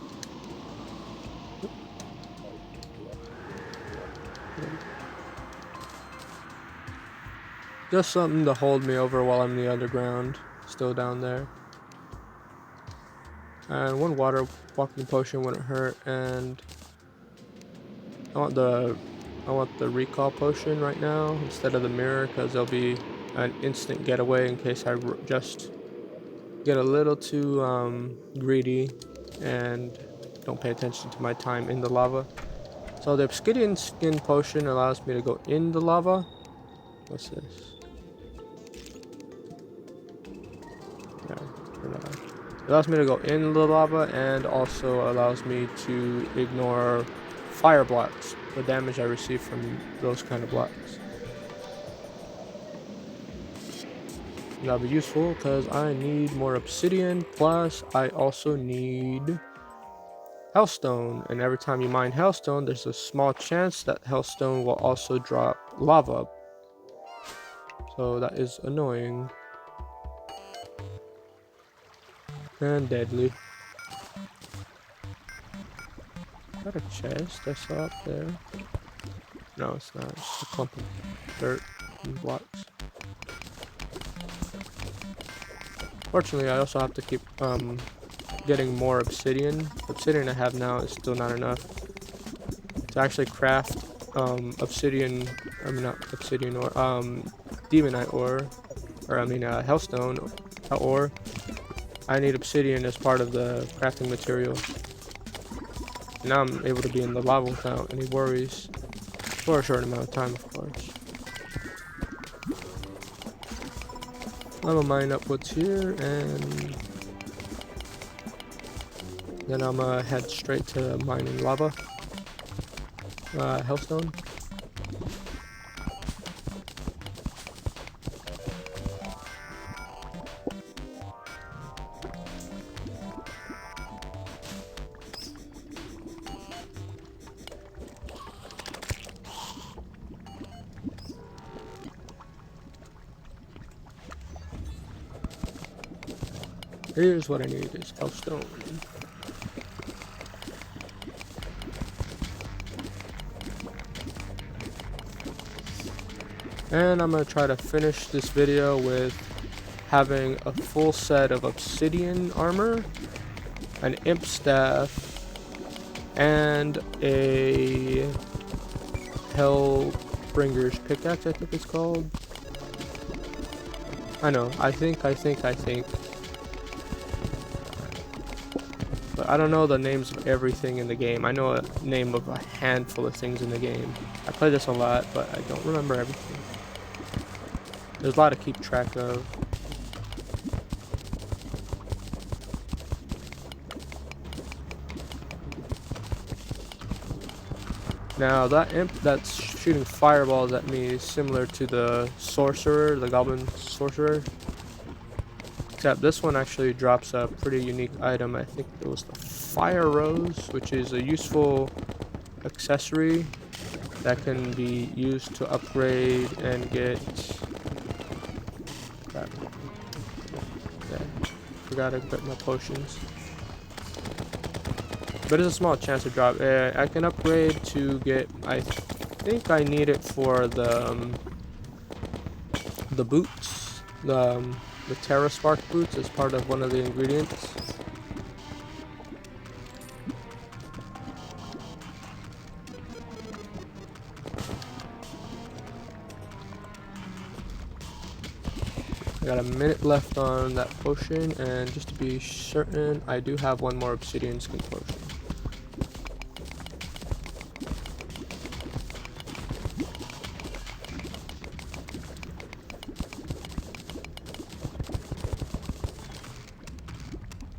A: Just something to hold me over while I'm in the underground. Still down there. And one water walking potion wouldn't hurt, and I want the recall potion right now instead of the mirror, because there'll be an instant getaway in case I just get a little too greedy and don't pay attention to my time in the lava. So the obsidian skin potion allows me to go in the lava. What's this? Yeah, it allows me to go in the lava, and also allows me to ignore fire blocks, the damage I receive from those kind of blocks. That'll be useful because I need more obsidian, plus I also need hellstone, and every time you mine hellstone, there's a small chance that hellstone will also drop lava. So that is annoying. And deadly. Is that a chest I saw up there? No, it's not. It's a clump of dirt and blocks. Fortunately, I also have to keep getting more obsidian. The obsidian I have now is still not enough to actually craft obsidian. I mean, not obsidian ore. Demonite ore, or I mean hellstone ore. I need obsidian as part of the crafting material. And now I'm able to be in the lava without any worries. For a short amount of time, of course. I'm gonna mine up what's here, and then I'm gonna head straight to mining lava. Hellstone. Here's what I need is hellstone. And I'm gonna try to finish this video with having a full set of obsidian armor, an imp staff, and a Hellbringer's pickaxe, I think it's called. I know, I think. But I don't know the names of everything in the game. I know a name of a handful of things in the game. I play this a lot, but I don't remember everything. There's a lot to keep track of. Now that imp that's shooting fireballs at me is similar to the sorcerer, the goblin sorcerer. Except this one actually drops a pretty unique item. I think it was the fire rose, which is a useful accessory that can be used to upgrade and get crap. Yeah, forgot to get my potions. But it's a small chance to drop. I can upgrade to get. I think I need it for the boots, the Terra Spark boots as part of one of the ingredients. I got a minute left on that potion, and just to be certain, I do have one more Obsidian skin potion.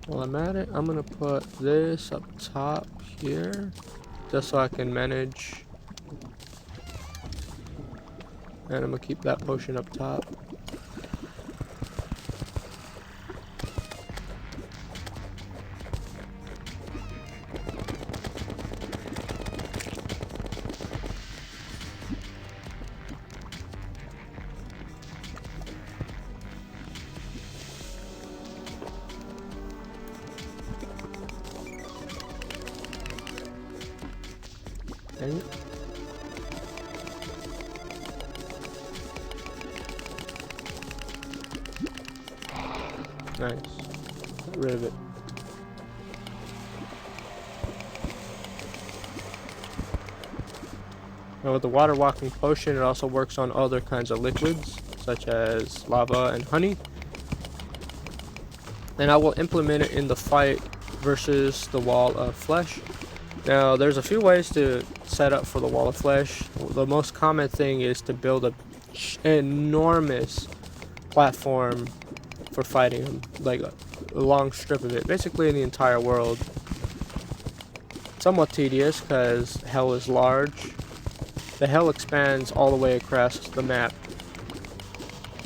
A: While I'm at it, I'm gonna put this up top here, just so I can manage. And I'm gonna keep that potion up top. Dang it. Nice. Got rid of it. Now with the water walking potion, it also works on other kinds of liquids, such as lava and honey. And I will implement it in the fight versus the wall of flesh. Now there's a few ways to set up for the wall of flesh. The most common thing is to build an enormous platform for fighting them, like a long strip of it, basically in the entire world. Somewhat tedious because hell is large. The hell expands all the way across the map.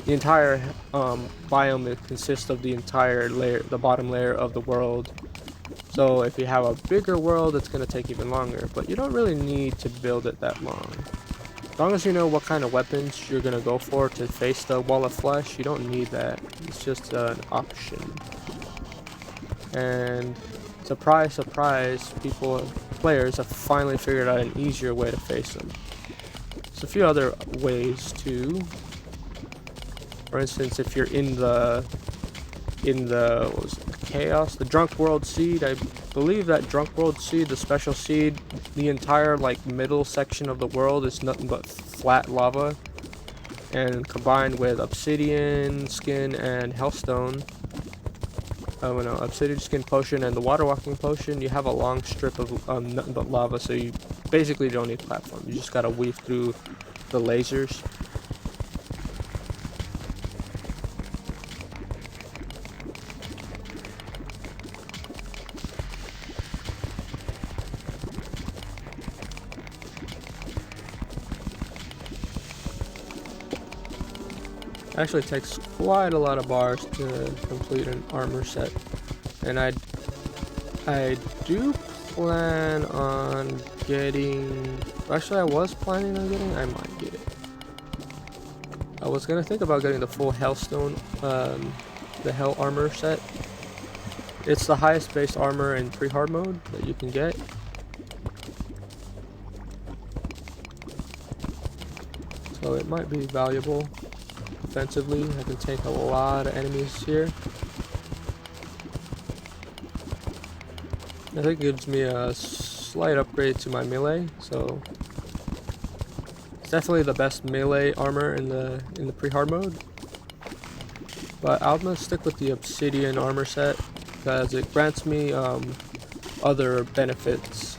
A: The entire biome consists of the entire layer, the bottom layer of the world. So if you have a bigger world, it's going to take even longer, but you don't really need to build it that long. As long as you know what kind of weapons you're going to go for to face the wall of flesh, you don't need that. It's just an option. And surprise, surprise, players have finally figured out an easier way to face them. There's a few other ways too. For instance, if you're in the what was it, chaos, the Drunk World seed, I believe that Drunk World seed, the special seed, the entire like middle section of the world is nothing but flat lava, and combined with obsidian skin and hellstone, obsidian skin potion and the water walking potion, you have a long strip of nothing but lava. So you basically don't need platform. You just gotta weave through the lasers. Actually takes quite a lot of bars to complete an armor set, and I do plan on getting. Actually, I was planning on getting. I might get it. I was gonna think about getting the full Hellstone, the Hell armor set. It's the highest base armor in pre-hard mode that you can get. So it might be valuable. Offensively, I can take a lot of enemies here. I think it gives me a slight upgrade to my melee, so it's definitely the best melee armor in the pre-hard mode. But I'm gonna stick with the Obsidian armor set because it grants me other benefits,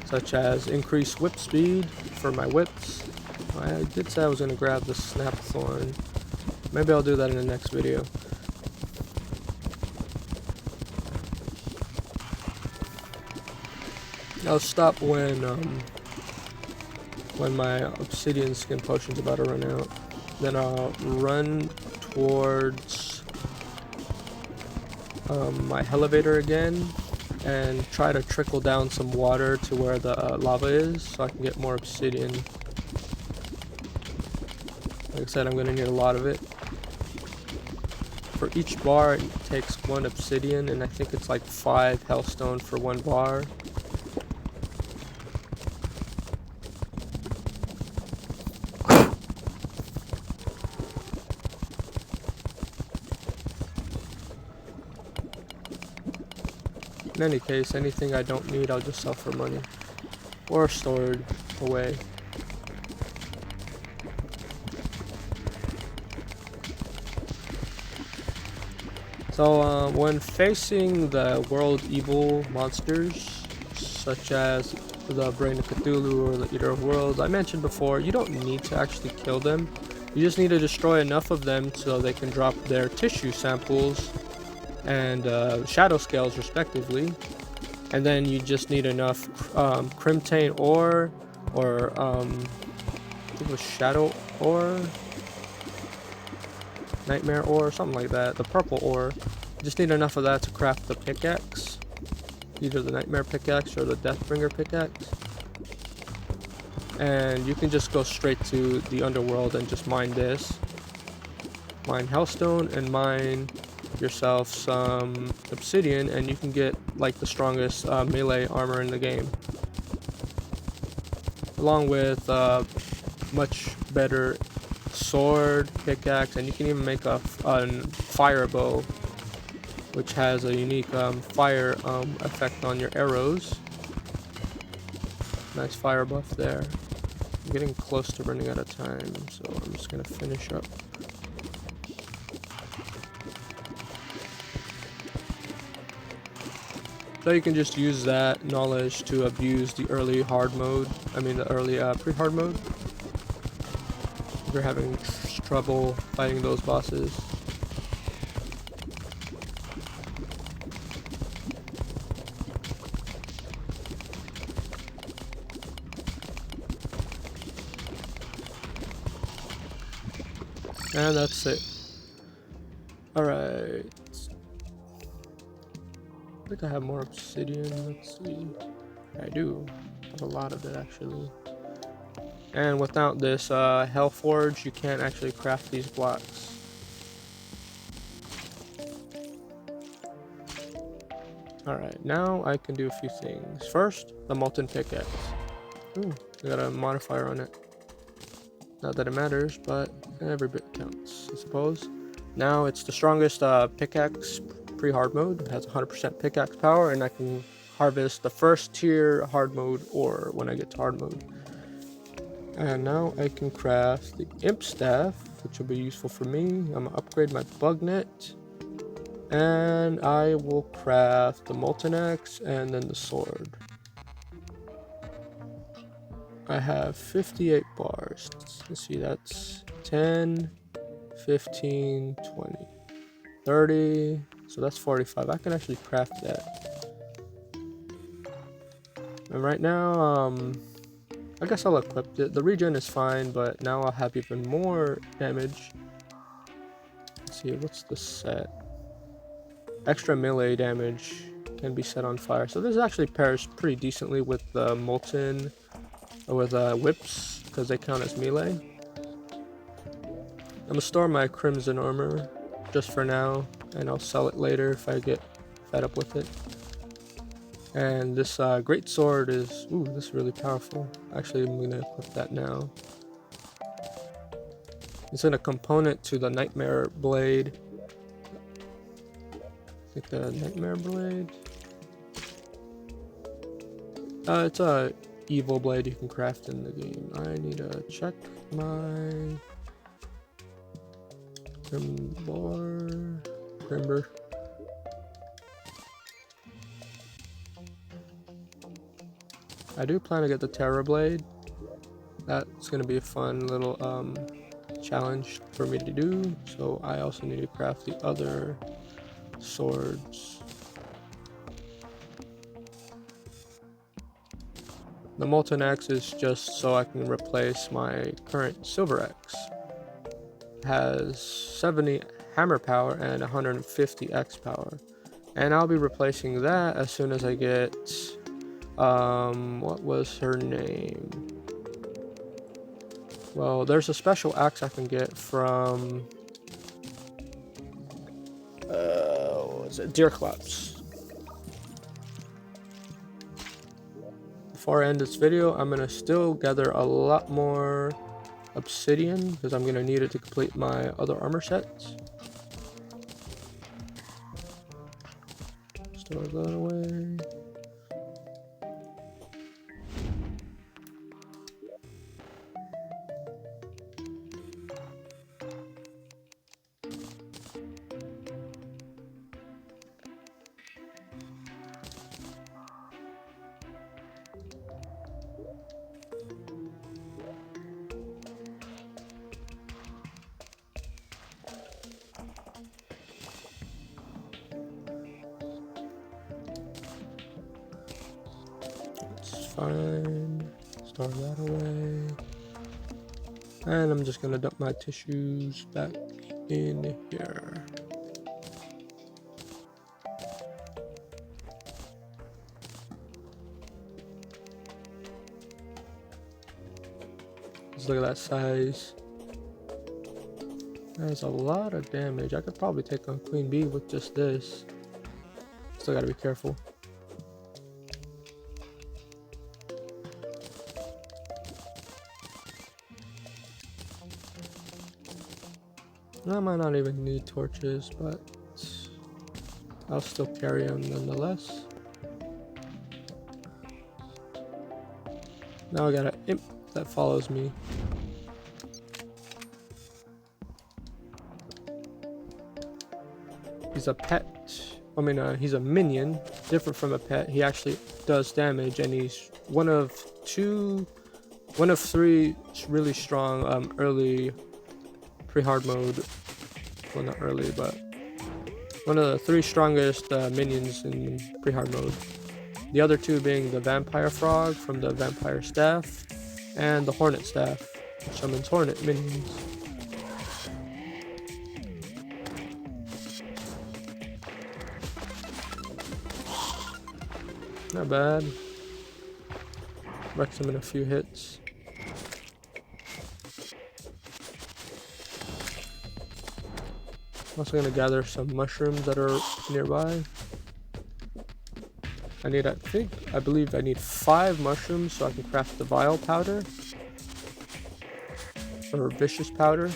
A: such as increased whip speed for my whips. I did say I was going to grab the snap thorn. Maybe I'll do that in the next video. I'll stop when my obsidian skin potion's about to run out. Then I'll run towards my elevator again and try to trickle down some water to where the lava is so I can get more obsidian. Like I said, I'm going to need a lot of it. for each bar it takes 1 obsidian, and I think it's like 5 hellstone for 1 bar. In any case, anything I don't need I'll just sell for money or stored away. So when facing the world evil monsters, such as the Brain of Cthulhu or the Eater of Worlds, I mentioned before, you don't need to actually kill them. You just need to destroy enough of them so they can drop their tissue samples and shadow scales respectively. And then you just need enough Crimtane ore or I think it was shadow ore, nightmare ore, something like that, the purple ore. You just need enough of that to craft the pickaxe, either the nightmare pickaxe or the deathbringer pickaxe. And you can just go straight to the underworld and just mine this, mine hellstone, and mine yourself some obsidian, and you can get like the strongest melee armor in the game, along with much better sword, pickaxe, and you can even make a fire bow, which has a unique fire effect on your arrows. Nice fire buff there. I'm getting close to running out of time, so I'm just gonna finish up. So you can just use that knowledge to abuse the early hard mode, the early pre-hard mode. If you're having trouble fighting those bosses. And that's it. Alright. I think I have more obsidian. Let's see. I do. I have a lot of it actually. And without this Hellforge, you can't actually craft these blocks. Alright, now I can do a few things. First, the Molten Pickaxe. Ooh, I got a modifier on it. Not that it matters, but every bit counts, I suppose. Now it's the strongest pickaxe pre-hard mode. It has 100% pickaxe power, and I can harvest the first tier hard mode ore when I get to hard mode. And now I can craft the imp staff, which will be useful for me. I'm gonna upgrade my bug net, and I will craft the molten axe and then the sword. I have 58 bars. Let's see, that's 10, 15, 20, 30, so that's 45. I can actually craft that. And right now, I guess I'll equip it. The regen is fine, but now I'll have even more damage. Let's see, what's the set? Extra melee damage can be set on fire. So this actually pairs pretty decently with the molten, or with whips, because they count as melee. I'm gonna store my crimson armor just for now, and I'll sell it later if I get fed up with it. And this great sword is, ooh, this is really powerful. Actually, I'm gonna equip that now. It's in a component to the nightmare blade. I think the nightmare blade. It's a evil blade you can craft in the game. I need to check my Grimber. I do plan to get the Terra blade. That's gonna be a fun little challenge for me to do. So I also need to craft the other swords. The molten axe is just so I can replace my current silver axe. It has 70 hammer power and 150 axe power, and I'll be replacing that as soon as I get what was her name? Well, there's a special axe I can get from what was it? Deer claps. Before I end this video, I'm gonna still gather a lot more obsidian because I'm gonna need it to complete my other armor sets. Store that away. Fine, store that away, and I'm just gonna dump my tissues back in here. Just look at that size. That's a lot of damage. I could probably take on Queen Bee with just this. Still gotta be careful. I might not even need torches, but I'll still carry them nonetheless. Now I got an imp that follows me. He's a pet. I mean, he's a minion, different from a pet. He actually does damage, and he's one of three really strong early pre-hard mode. Well, not early, but one of the three strongest minions in pre-hard mode. The other two being the vampire frog from the vampire staff and the hornet staff, which summons hornet minions. Not bad. Wrecks him in a few hits. I'm also going to gather some mushrooms that are nearby. I believe I need 5 mushrooms so I can craft the vile powder. Or vicious powder.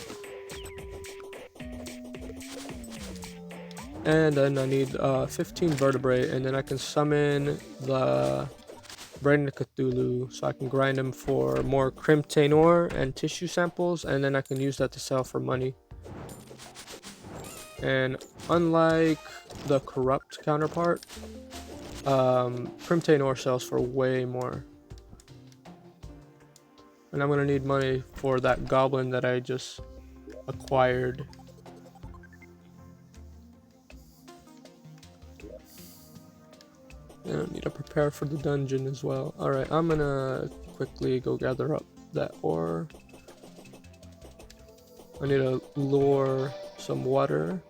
A: And then I need 15 vertebrae, and then I can summon the Brain of Cthulhu so I can grind them for more Crimtane ore and tissue samples, and then I can use that to sell for money. And unlike the corrupt counterpart, Crimtane ore sells for way more. And I'm gonna need money for that goblin that I just acquired. And I need to prepare for the dungeon as well. Alright, I'm gonna quickly go gather up that ore. I need to lure some water.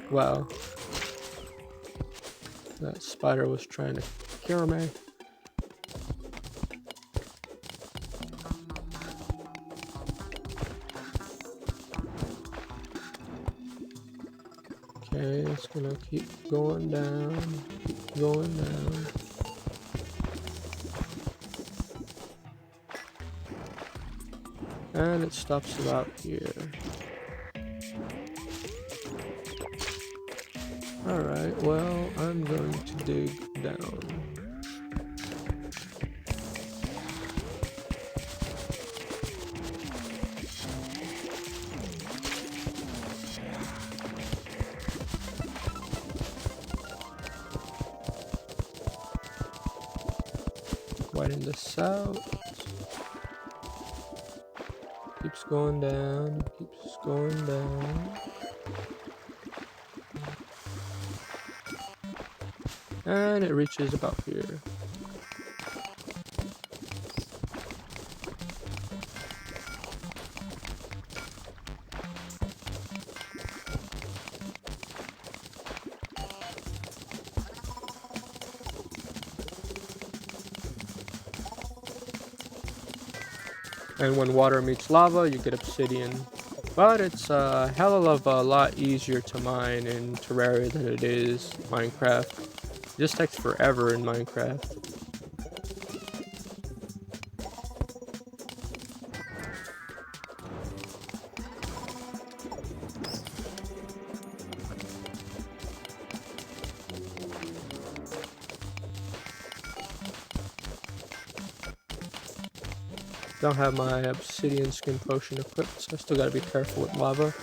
A: Wow. That spider was trying to kill me. Okay, it's gonna keep going down, keep going down. And it stops about here. Alright, well, I'm going to dig down. Widen this out. Keeps going down, keeps going down. And it reaches about here. And when water meets lava, you get obsidian. But it's a hell of a lot easier to mine in Terraria than it is Minecraft. It just takes forever in Minecraft. Don't have my obsidian skin potion equipped, so I still gotta be careful with lava.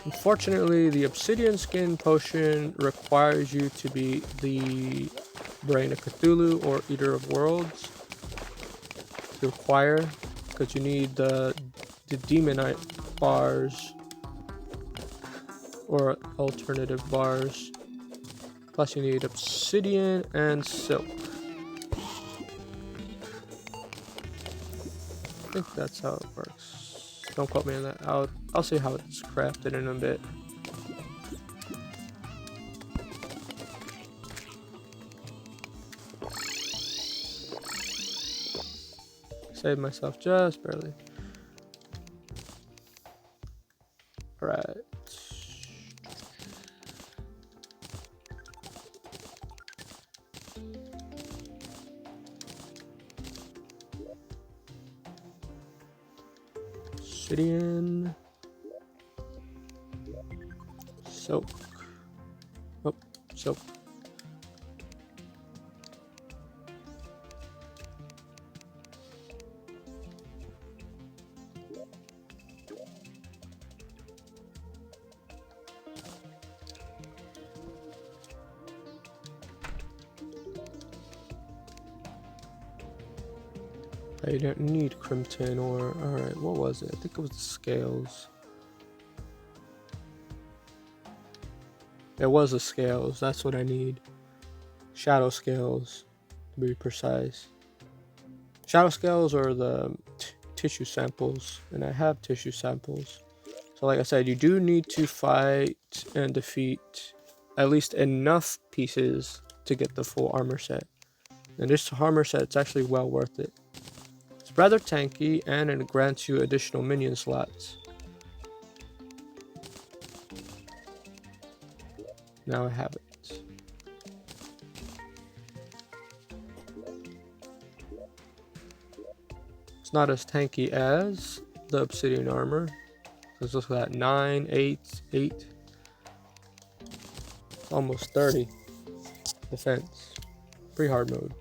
A: Unfortunately, the obsidian skin potion requires you to be the Brain of Cthulhu or Eater of Worlds to acquire, because you need the demonite bars or alternative bars. Plus you need obsidian and silk. I think that's how it works. Don't quote me on that. I'll see how it's crafted in a bit. Saved myself just barely. Alright. Obsidian. Soak. Oh, soak. I don't need crimson or... Alright, what was it? I think it was the scales. It was the scales, that's what I need. Shadow scales, to be precise. Shadow scales are the tissue samples, and I have tissue samples. So like I said, you do need to fight and defeat at least enough pieces to get the full armor set. And this armor set's actually well worth it. It's rather tanky, and it grants you additional minion slots. Now I have it. It's not as tanky as the obsidian armor. Let's look at that. 9, 8, 8. Almost 30 defense. Pretty hard mode.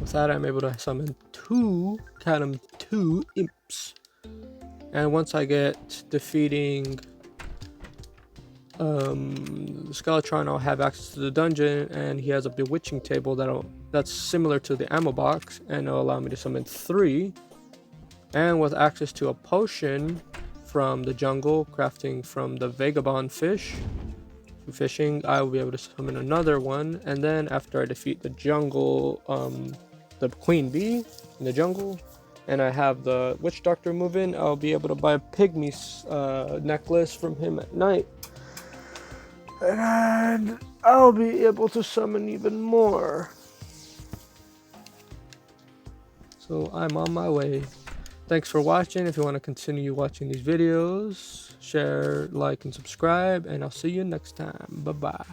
A: With that, I'm able to summon two imps. And once I get defeating Skeletron, I'll have access to the dungeon, and he has a bewitching table that's similar to the ammo box, and it'll allow me to summon 3. And with access to a potion from the jungle, crafting from the vagabond fish, fishing, I will be able to summon another one. And then after I defeat the jungle, the queen bee in the jungle, and I have the witch doctor move in, I'll be able to buy a pygmy necklace from him at night, and I'll be able to summon even more. So I'm on my way. Thanks for watching. If you want to continue watching these videos, share, like, and subscribe, and I'll see you next time. Bye bye.